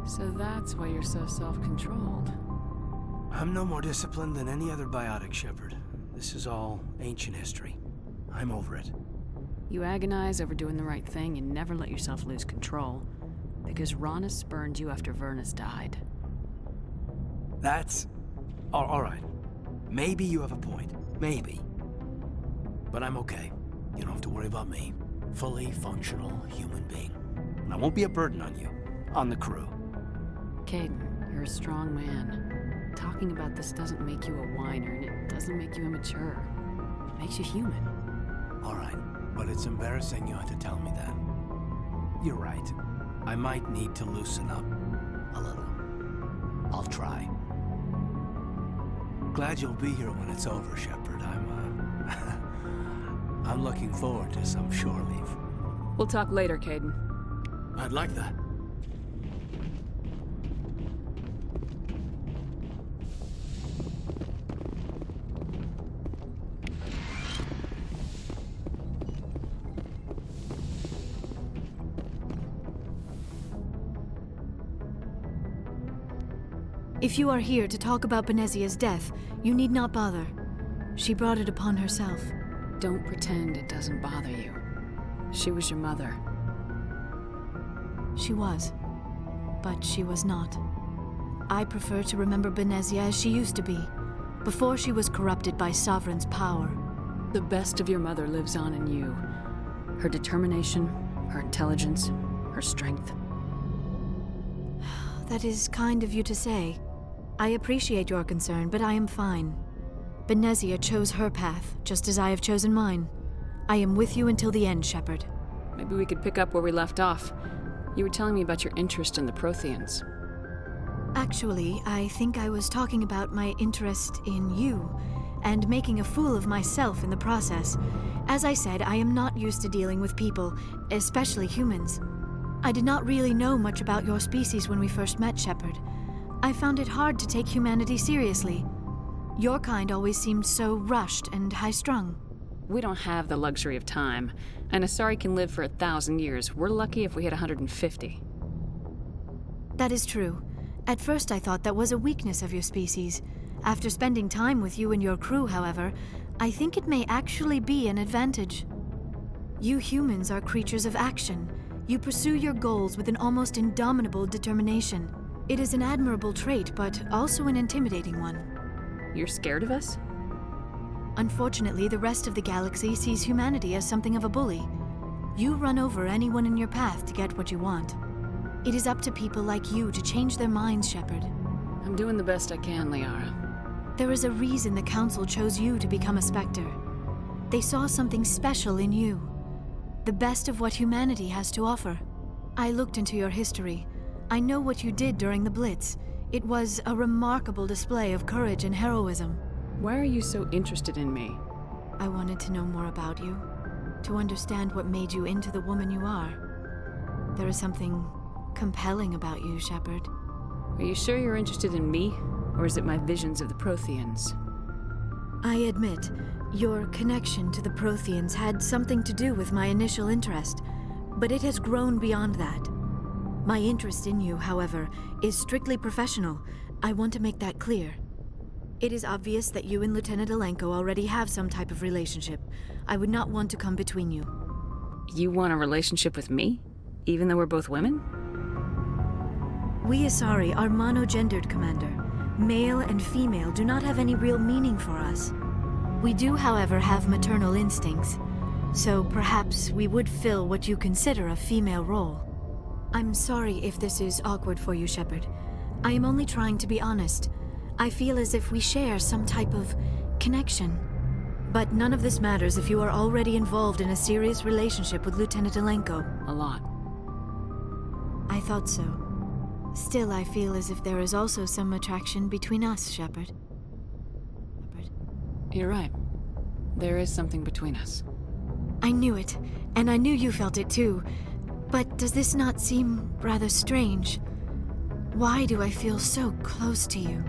So that's why you're so self-controlled. I'm no more disciplined than any other biotic, Shepard. This is all ancient history. I'm over it. You agonize over doing the right thing and never let yourself lose control. Because Rana spurned you after Vernus died. That's... all right. Maybe you have a point. Maybe. But I'm okay. You don't have to worry about me. Fully functional human being. And I won't be a burden on you. On the crew. Caden, you're a strong man. Talking about this doesn't make you a whiner, and it doesn't make you immature. It makes you human. All right, but it's embarrassing you had to tell me that. You're right. I might need to loosen up a little. I'll try. Glad you'll be here when it's over, Shepard. I'm looking forward to some shore leave. We'll talk later, Caden. I'd like that. If you are here to talk about Benezia's death, you need not bother. She brought it upon herself. Don't pretend it doesn't bother you. She was your mother. She was. But she was not. I prefer to remember Benezia as she used to be, before she was corrupted by Sovereign's power. The best of your mother lives on in you. Her determination, her intelligence, her strength. That is kind of you to say. I appreciate your concern, but I am fine. Benezia chose her path, just as I have chosen mine. I am with you until the end, Shepard. Maybe we could pick up where we left off. You were telling me about your interest in the Protheans. Actually, I think I was talking about my interest in you, and making a fool of myself in the process. As I said, I am not used to dealing with people, especially humans. I did not really know much about your species when we first met, Shepard. I found it hard to take humanity seriously. Your kind always seemed so rushed and high-strung. We don't have the luxury of time, and Asari can live for 1,000 years. We're lucky if we hit 150. That is true. At first I thought that was a weakness of your species. After spending time with you and your crew, however, I think it may actually be an advantage. You humans are creatures of action. You pursue your goals with an almost indomitable determination. It is an admirable trait, but also an intimidating one. You're scared of us? Unfortunately, the rest of the galaxy sees humanity as something of a bully. You run over anyone in your path to get what you want. It is up to people like you to change their minds, Shepard. I'm doing the best I can, Liara. There is a reason the Council chose you to become a Spectre. They saw something special in you. The best of what humanity has to offer. I looked into your history. I know what you did during the Blitz. It was a remarkable display of courage and heroism. Why are you so interested in me? I wanted to know more about you. To understand what made you into the woman you are. There is something compelling about you, Shepard. Are you sure you're interested in me? Or is it my visions of the Protheans? I admit, your connection to the Protheans had something to do with my initial interest, but it has grown beyond that. My interest in you, however, is strictly professional. I want to make that clear. It is obvious that you and Lieutenant Alenko already have some type of relationship. I would not want to come between you. You want a relationship with me? Even though we're both women? We Asari are monogendered, Commander. Male and female do not have any real meaning for us. We do, however, have maternal instincts, so perhaps we would fill what you consider a female role. I'm sorry if this is awkward for you, Shepard. I am only trying to be honest. I feel as if we share some type of connection. But none of this matters if you are already involved in a serious relationship with Lieutenant Alenko. A lot. I thought so. Still, I feel as if there is also some attraction between us, Shepard. You're right. There is something between us. I knew it, and I knew you felt it too. But does this not seem rather strange? Why do I feel so close to you?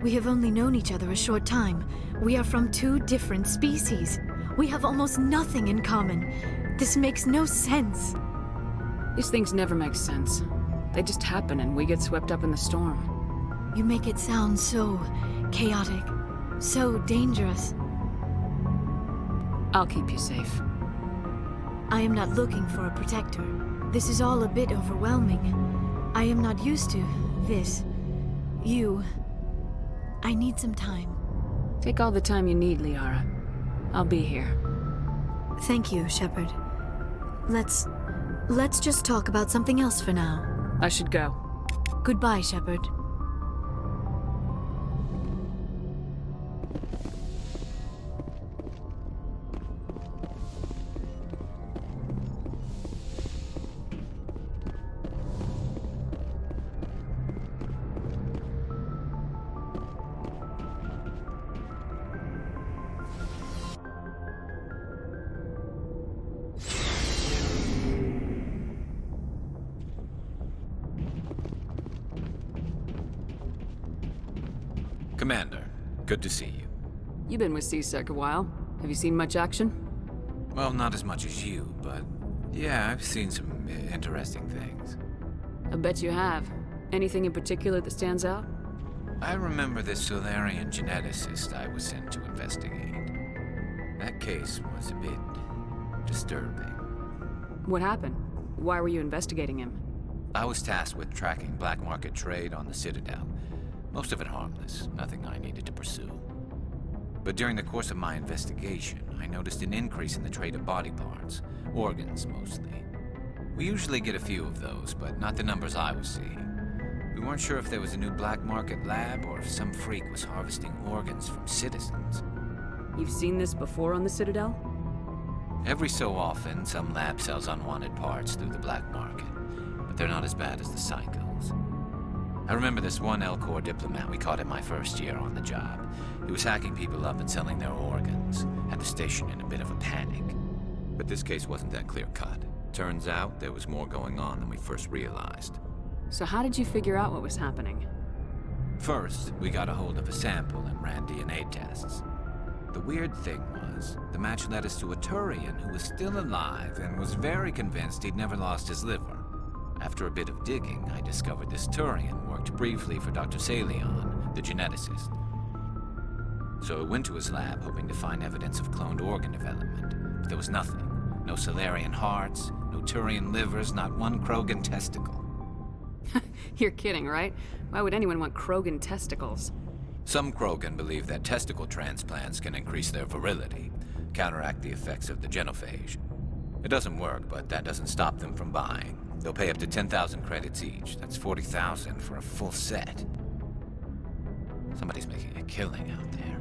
We have only known each other a short time. We are from two different species. We have almost nothing in common. This makes no sense. These things never make sense. They just happen and we get swept up in the storm. You make it sound so chaotic, so dangerous. I'll keep you safe. I am not looking for a protector. This is all a bit overwhelming. I am not used to this. You. I need some time. Take all the time you need, Liara. I'll be here. Thank you, Shepard. Let's just talk about something else for now. I should go. Goodbye, Shepard. Commander, good to see you. You've been with C-Sec a while. Have you seen much action? Well, not as much as you, but yeah, I've seen some interesting things. I bet you have. Anything in particular that stands out? I remember this Solarian geneticist I was sent to investigate. That case was a bit disturbing. What happened? Why were you investigating him? I was tasked with tracking black market trade on the Citadel. Most of it harmless, nothing I needed to pursue. But during the course of my investigation, I noticed an increase in the trade of body parts, organs mostly. We usually get a few of those, but not the numbers I was seeing. We weren't sure if there was a new black market lab or if some freak was harvesting organs from citizens. You've seen this before on the Citadel? Every so often, some lab sells unwanted parts through the black market, but they're not as bad as the psychos. I remember this one Elcor diplomat we caught in my first year on the job. He was hacking people up and selling their organs, had the station in a bit of a panic. But this case wasn't that clear-cut. Turns out there was more going on than we first realized. So how did you figure out what was happening? First, we got a hold of a sample and ran DNA tests. The weird thing was, the match led us to a Turian who was still alive and was very convinced he'd never lost his liver. After a bit of digging, I discovered this Turian worked briefly for Dr. Salion, the geneticist. So I went to his lab hoping to find evidence of cloned organ development, but there was nothing. No Solarian hearts, no Turian livers, not one Krogan testicle. You're kidding, right? Why would anyone want Krogan testicles? Some Krogan believe that testicle transplants can increase their virility, counteract the effects of the genophage. It doesn't work, but that doesn't stop them from buying. They'll pay up to 10,000 credits each. That's 40,000 for a full set. Somebody's making a killing out there.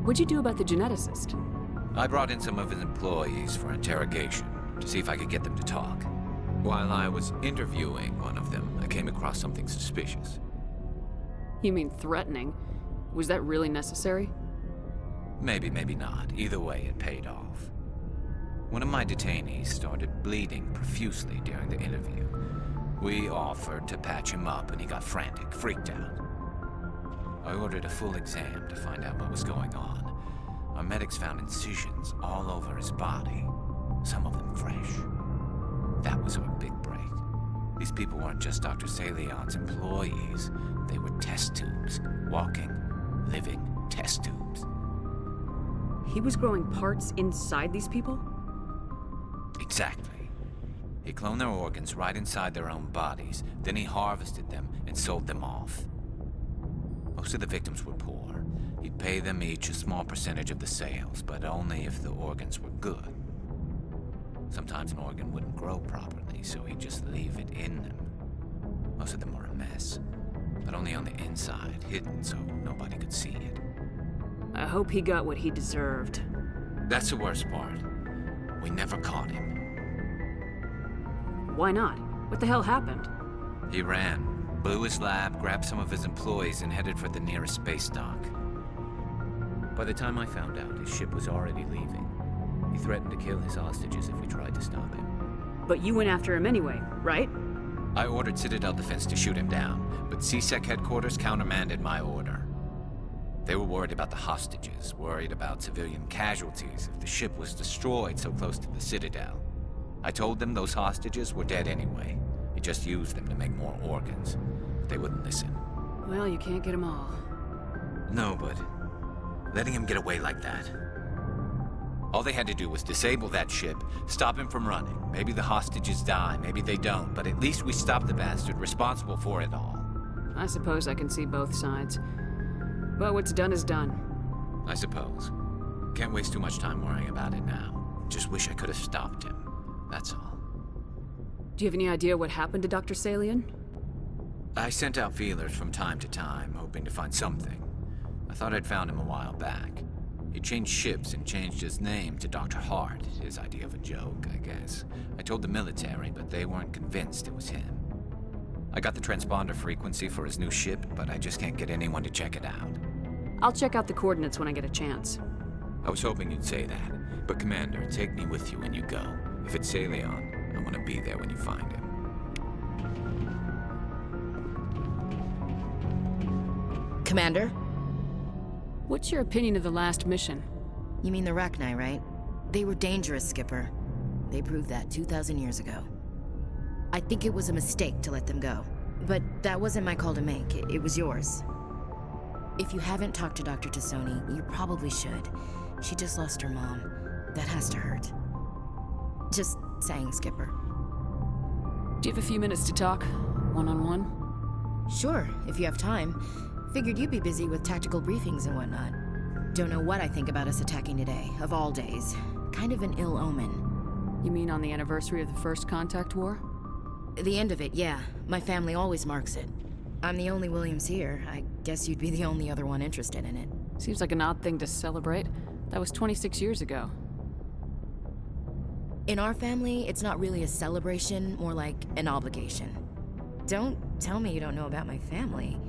What'd you do about the geneticist? I brought in some of his employees for interrogation to see if I could get them to talk. While I was interviewing one of them, I came across something suspicious. You mean threatening? Was that really necessary? Maybe, maybe not. Either way, it paid off. One of my detainees started bleeding profusely during the interview. We offered to patch him up and he got frantic, freaked out. I ordered a full exam to find out what was going on. Our medics found incisions all over his body, some of them fresh. That was our big break. These people weren't just Dr. Salion's employees. They were test tubes, walking, living test tubes. He was growing parts inside these people? Exactly. He cloned their organs right inside their own bodies, then he harvested them and sold them off. Most of the victims were poor. He'd pay them each a small percentage of the sales, but only if the organs were good. Sometimes an organ wouldn't grow properly, so he'd just leave it in them. Most of them were a mess, but only on the inside, hidden so nobody could see it. I hope he got what he deserved. That's the worst part. We never caught him. Why not? What the hell happened? He ran, blew his lab, grabbed some of his employees, and headed for the nearest space dock. By the time I found out, his ship was already leaving. He threatened to kill his hostages if we tried to stop him. But you went after him anyway, right? I ordered Citadel Defense to shoot him down, but CSEC headquarters countermanded my order. They were worried about the hostages, worried about civilian casualties if the ship was destroyed so close to the Citadel. I told them those hostages were dead anyway. He just used them to make more organs. But they wouldn't listen. Well, you can't get them all. No, but letting him get away like that. All they had to do was disable that ship, stop him from running. Maybe the hostages die, maybe they don't, but at least we stopped the bastard responsible for it all. I suppose I can see both sides. But what's done is done. I suppose. Can't waste too much time worrying about it now. Just wish I could have stopped him. That's all. Do you have any idea what happened to Dr. Salion? I sent out feelers from time to time, hoping to find something. I thought I'd found him a while back. He changed ships and changed his name to Dr. Hart, his idea of a joke, I guess. I told the military, but they weren't convinced it was him. I got the transponder frequency for his new ship, but I just can't get anyone to check it out. I'll check out the coordinates when I get a chance. I was hoping you'd say that. But Commander, take me with you when you go. If it's Salion, I want to be there when you find him. Commander? What's your opinion of the last mission? You mean the Rachni, right? They were dangerous, Skipper. They proved that 2,000 years ago. I think it was a mistake to let them go. But that wasn't my call to make. It was yours. If you haven't talked to Dr. Tassoni, you probably should. She just lost her mom. That has to hurt. Just saying, Skipper. Do you have a few minutes to talk? One-on-one? Sure, if you have time. Figured you'd be busy with tactical briefings and whatnot. Don't know what I think about us attacking today, of all days. Kind of an ill omen. You mean on the anniversary of the First Contact War? The end of it, yeah. My family always marks it. I'm the only Williams here. I guess you'd be the only other one interested in it. Seems like an odd thing to celebrate. That was 26 years ago. In our family, it's not really a celebration, more like an obligation. Don't tell me you don't know about my family.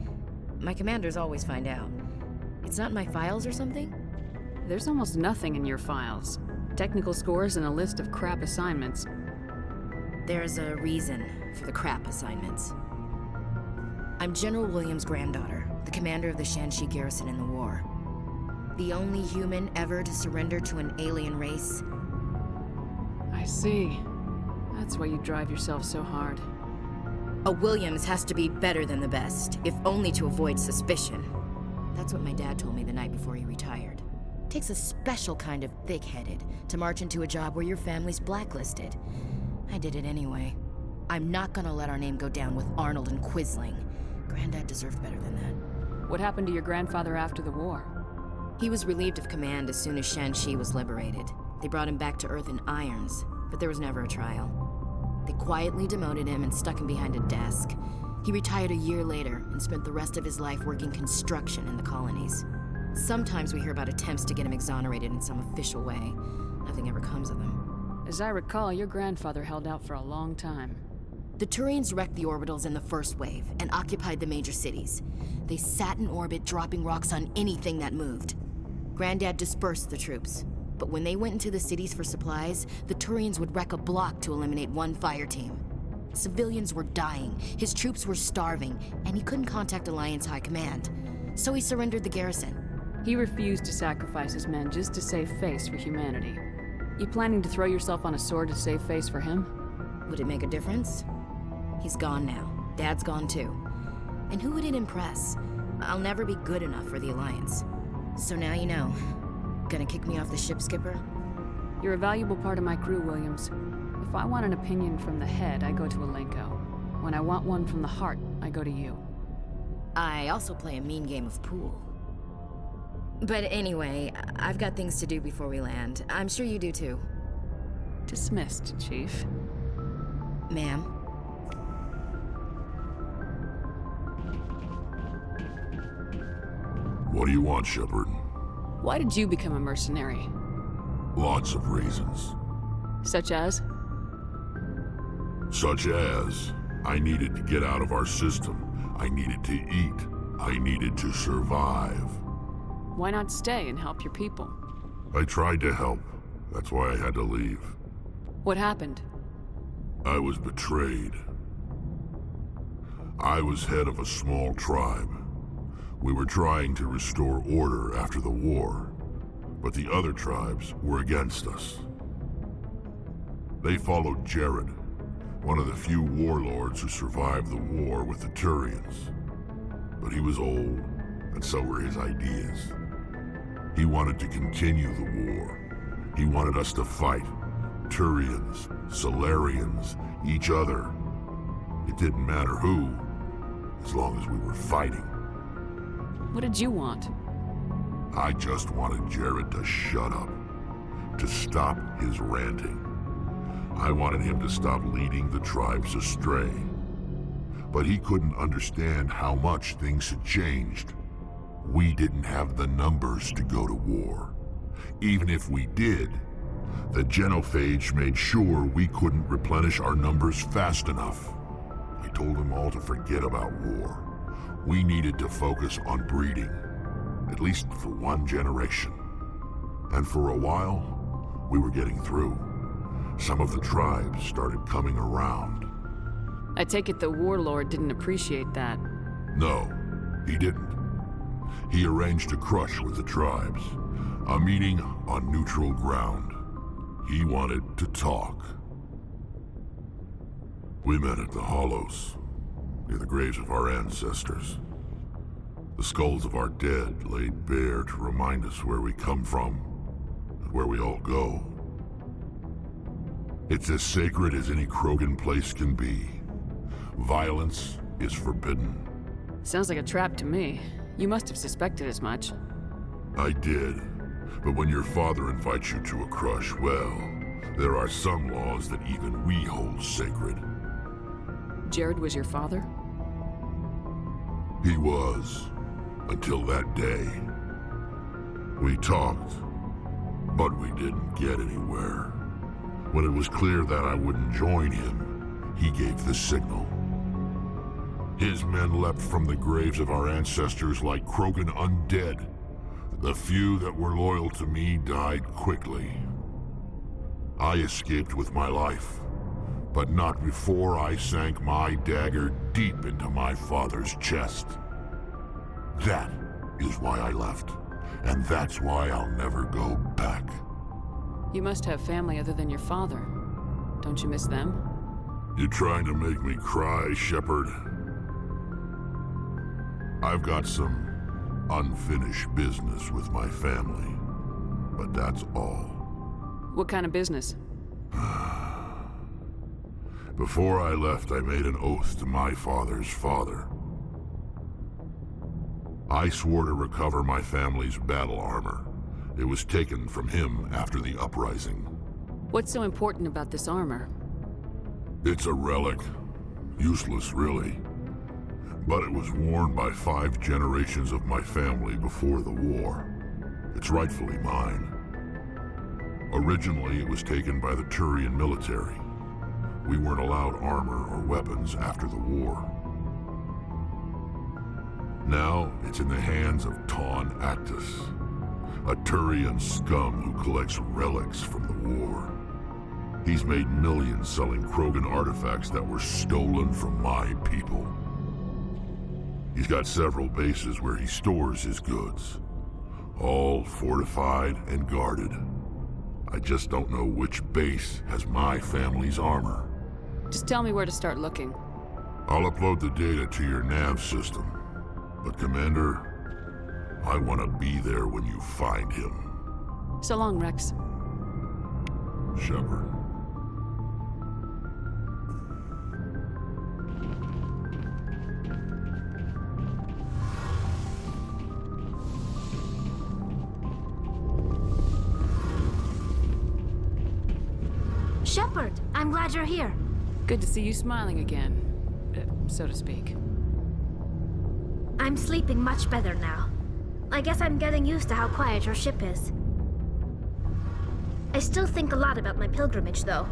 My commanders always find out. It's not in my files or something? There's almost nothing in your files. Technical scores and a list of crap assignments. There's a reason for the crap assignments. I'm General Williams' granddaughter, the commander of the Shanxi garrison in the war. The only human ever to surrender to an alien race. I see. That's why you drive yourself so hard. A Williams has to be better than the best, if only to avoid suspicion. That's what my dad told me the night before he retired. Takes a special kind of thick-headed to march into a job where your family's blacklisted. I did it anyway. I'm not gonna let our name go down with Arnold and Quisling. Granddad deserved better than that. What happened to your grandfather after the war? He was relieved of command as soon as Shanxi was liberated. They brought him back to Earth in irons, but there was never a trial. They quietly demoted him and stuck him behind a desk. He retired a year later and spent the rest of his life working construction in the colonies. Sometimes we hear about attempts to get him exonerated in some official way. Nothing ever comes of them. As I recall, your grandfather held out for a long time. The Turians wrecked the orbitals in the first wave and occupied the major cities. They sat in orbit, dropping rocks on anything that moved. Granddad dispersed the troops. But when they went into the cities for supplies, the Turians would wreck a block to eliminate one fire team. Civilians were dying, his troops were starving, and he couldn't contact Alliance High Command. So he surrendered the garrison. He refused to sacrifice his men just to save face for humanity. You planning to throw yourself on a sword to save face for him? Would it make a difference? He's gone now. Dad's gone too. And who would it impress? I'll never be good enough for the Alliance. So now you know. Gonna kick me off the ship, Skipper? You're a valuable part of my crew, Williams. If I want an opinion from the head, I go to Alenko. When I want one from the heart, I go to you. I also play a mean game of pool. But anyway, I've got things to do before we land. I'm sure you do too. Dismissed, Chief. Ma'am. What do you want, Shepard? Why did you become a mercenary? Lots of reasons. Such as? Such as, I needed to get out of our system. I needed to eat. I needed to survive. Why not stay and help your people? I tried to help. That's why I had to leave. What happened? I was betrayed. I was head of a small tribe. We were trying to restore order after the war, but the other tribes were against us. They followed Jared, one of the few warlords who survived the war with the Turians. But he was old, and so were his ideas. He wanted to continue the war. He wanted us to fight. Turians, Solarians, each other. It didn't matter who, as long as we were fighting. What did you want? I just wanted Jared to shut up, to stop his ranting. I wanted him to stop leading the tribes astray. But he couldn't understand how much things had changed. We didn't have the numbers to go to war. Even if we did, the genophage made sure we couldn't replenish our numbers fast enough. I told them all to forget about war. We needed to focus on breeding, at least for one generation. And for a while, we were getting through. Some of the tribes started coming around. I take it the warlord didn't appreciate that. No, he didn't. He arranged a crush with the tribes, a meeting on neutral ground. He wanted to talk. We met at the Hollows, near the graves of our ancestors. The skulls of our dead laid bare to remind us where we come from and where we all go. It's as sacred as any Krogan place can be. Violence is forbidden. Sounds like a trap to me. You must have suspected as much. I did. But when your father invites you to a crush, well, there are some laws that even we hold sacred. Jared was your father? He was, until that day. We talked, but we didn't get anywhere. When it was clear that I wouldn't join him, he gave the signal. His men leapt from the graves of our ancestors like Krogan undead. The few that were loyal to me died quickly. I escaped with my life, but not before I sank my dagger deep into my father's chest. That is why I left, and that's why I'll never go back. You must have family other than your father. Don't you miss them? You trying to make me cry, Shepard? I've got some unfinished business with my family, but that's all. What kind of business? Before I left, I made an oath to my father's father. I swore to recover my family's battle armor. It was taken from him after the uprising. What's so important about this armor? It's a relic. Useless, really. But it was worn by 5 generations of my family before the war. It's rightfully mine. Originally, it was taken by the Turian military. We weren't allowed armor or weapons after the war. Now, it's in the hands of Taun Actus, a Turian scum who collects relics from the war. He's made millions selling Krogan artifacts that were stolen from my people. He's got several bases where he stores his goods, all fortified and guarded. I just don't know which base has my family's armor. Just tell me where to start looking. I'll upload the data to your nav system. But Commander, I want to be there when you find him. So long, Rex. Shepard. Shepard, I'm glad you're here. Good to see you smiling again, so to speak. I'm sleeping much better now. I guess I'm getting used to how quiet your ship is. I still think a lot about my pilgrimage, though.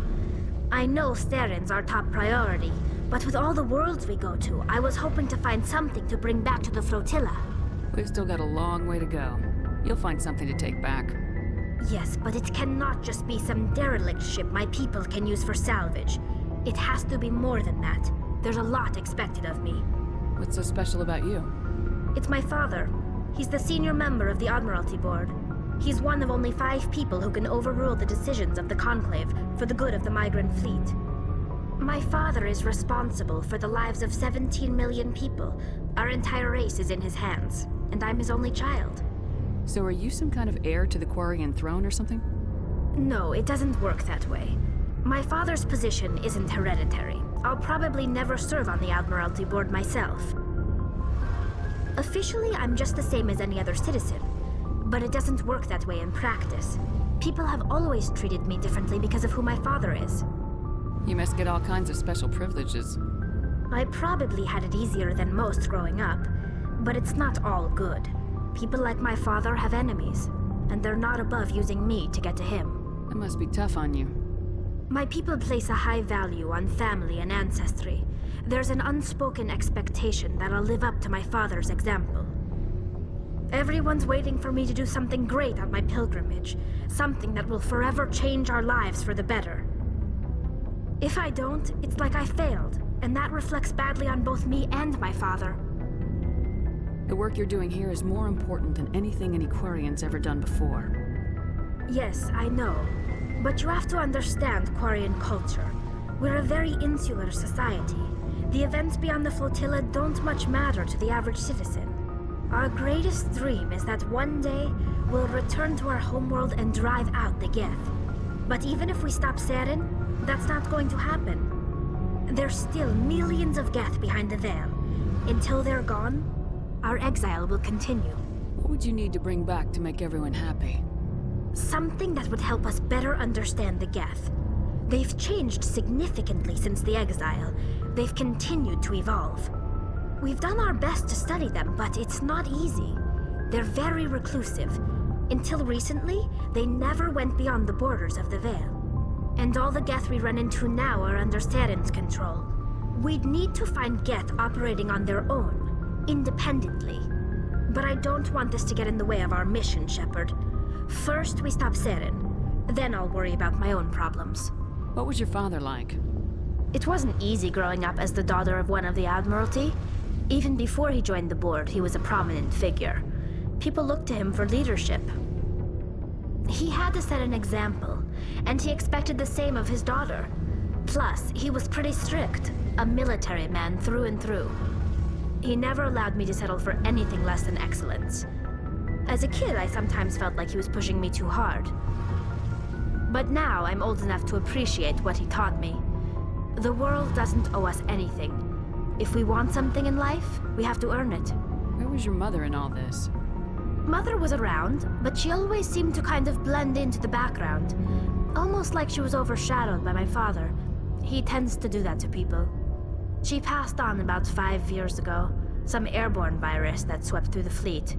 I know Staren's our top priority, but with all the worlds we go to, I was hoping to find something to bring back to the flotilla. We've still got a long way to go. You'll find something to take back. Yes, but it cannot just be some derelict ship my people can use for salvage. It has to be more than that. There's a lot expected of me. What's so special about you? It's my father. He's the senior member of the Admiralty Board. He's one of only 5 people who can overrule the decisions of the Conclave for the good of the migrant fleet. My father is responsible for the lives of 17 million people. Our entire race is in his hands, and I'm his only child. So are you some kind of heir to the Quarian throne or something? No, it doesn't work that way. My father's position isn't hereditary. I'll probably never serve on the Admiralty Board myself. Officially, I'm just the same as any other citizen, but it doesn't work that way in practice. People have always treated me differently because of who my father is. You must get all kinds of special privileges. I probably had it easier than most growing up, but it's not all good. People like my father have enemies, and they're not above using me to get to him. That must be tough on you. My people place a high value on family and ancestry. There's an unspoken expectation that I'll live up to my father's example. Everyone's waiting for me to do something great on my pilgrimage, something that will forever change our lives for the better. If I don't, it's like I failed, and that reflects badly on both me and my father. The work you're doing here is more important than anything any Quarian's ever done before. Yes, I know. But you have to understand Quarian culture. We're a very insular society. The events beyond the flotilla don't much matter to the average citizen. Our greatest dream is that one day we'll return to our homeworld and drive out the Geth. But even if we stop Saren, that's not going to happen. There's still millions of Geth behind the veil. Until they're gone, our exile will continue. What would you need to bring back to make everyone happy? Something that would help us better understand the Geth. They've changed significantly since the exile. They've continued to evolve. We've done our best to study them, but it's not easy. They're very reclusive. Until recently, they never went beyond the borders of the Veil. And all the Geth we run into now are under Saren's control. We'd need to find Geth operating on their own, independently. But I don't want this to get in the way of our mission, Shepard. First, we stop Saren. Then I'll worry about my own problems. What was your father like? It wasn't easy growing up as the daughter of one of the Admiralty. Even before he joined the board, he was a prominent figure. People looked to him for leadership. He had to set an example, and he expected the same of his daughter. Plus, he was pretty strict, a military man through and through. He never allowed me to settle for anything less than excellence. As a kid, I sometimes felt like he was pushing me too hard. But now I'm old enough to appreciate what he taught me. The world doesn't owe us anything. If we want something in life, we have to earn it. Where was your mother in all this? Mother was around, but she always seemed to kind of blend into the background. Almost like she was overshadowed by my father. He tends to do that to people. She passed on about 5 years ago. Some airborne virus that swept through the fleet.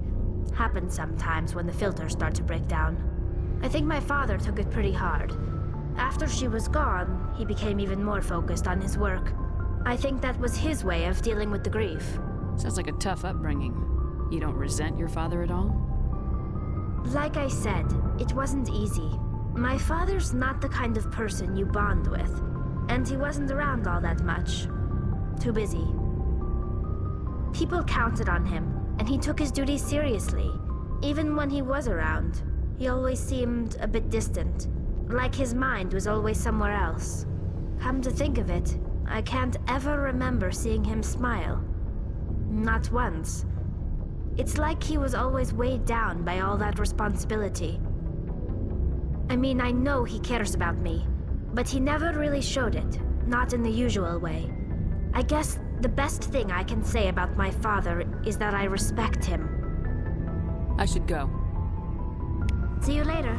Happens sometimes when the filters start to break down. I think my father took it pretty hard. After she was gone, he became even more focused on his work. I think that was his way of dealing with the grief. Sounds like a tough upbringing. You don't resent your father at all? Like I said, it wasn't easy. My father's not the kind of person you bond with. And he wasn't around all that much. Too busy. People counted on him, and he took his duties seriously. Even when he was around, he always seemed a bit distant. Like his mind was always somewhere else. Come to think of it, I can't ever remember seeing him smile. Not once. It's like he was always weighed down by all that responsibility. I mean, I know he cares about me, but he never really showed it, not in the usual way. I guess the best thing I can say about my father is that I respect him. I should go. See you later.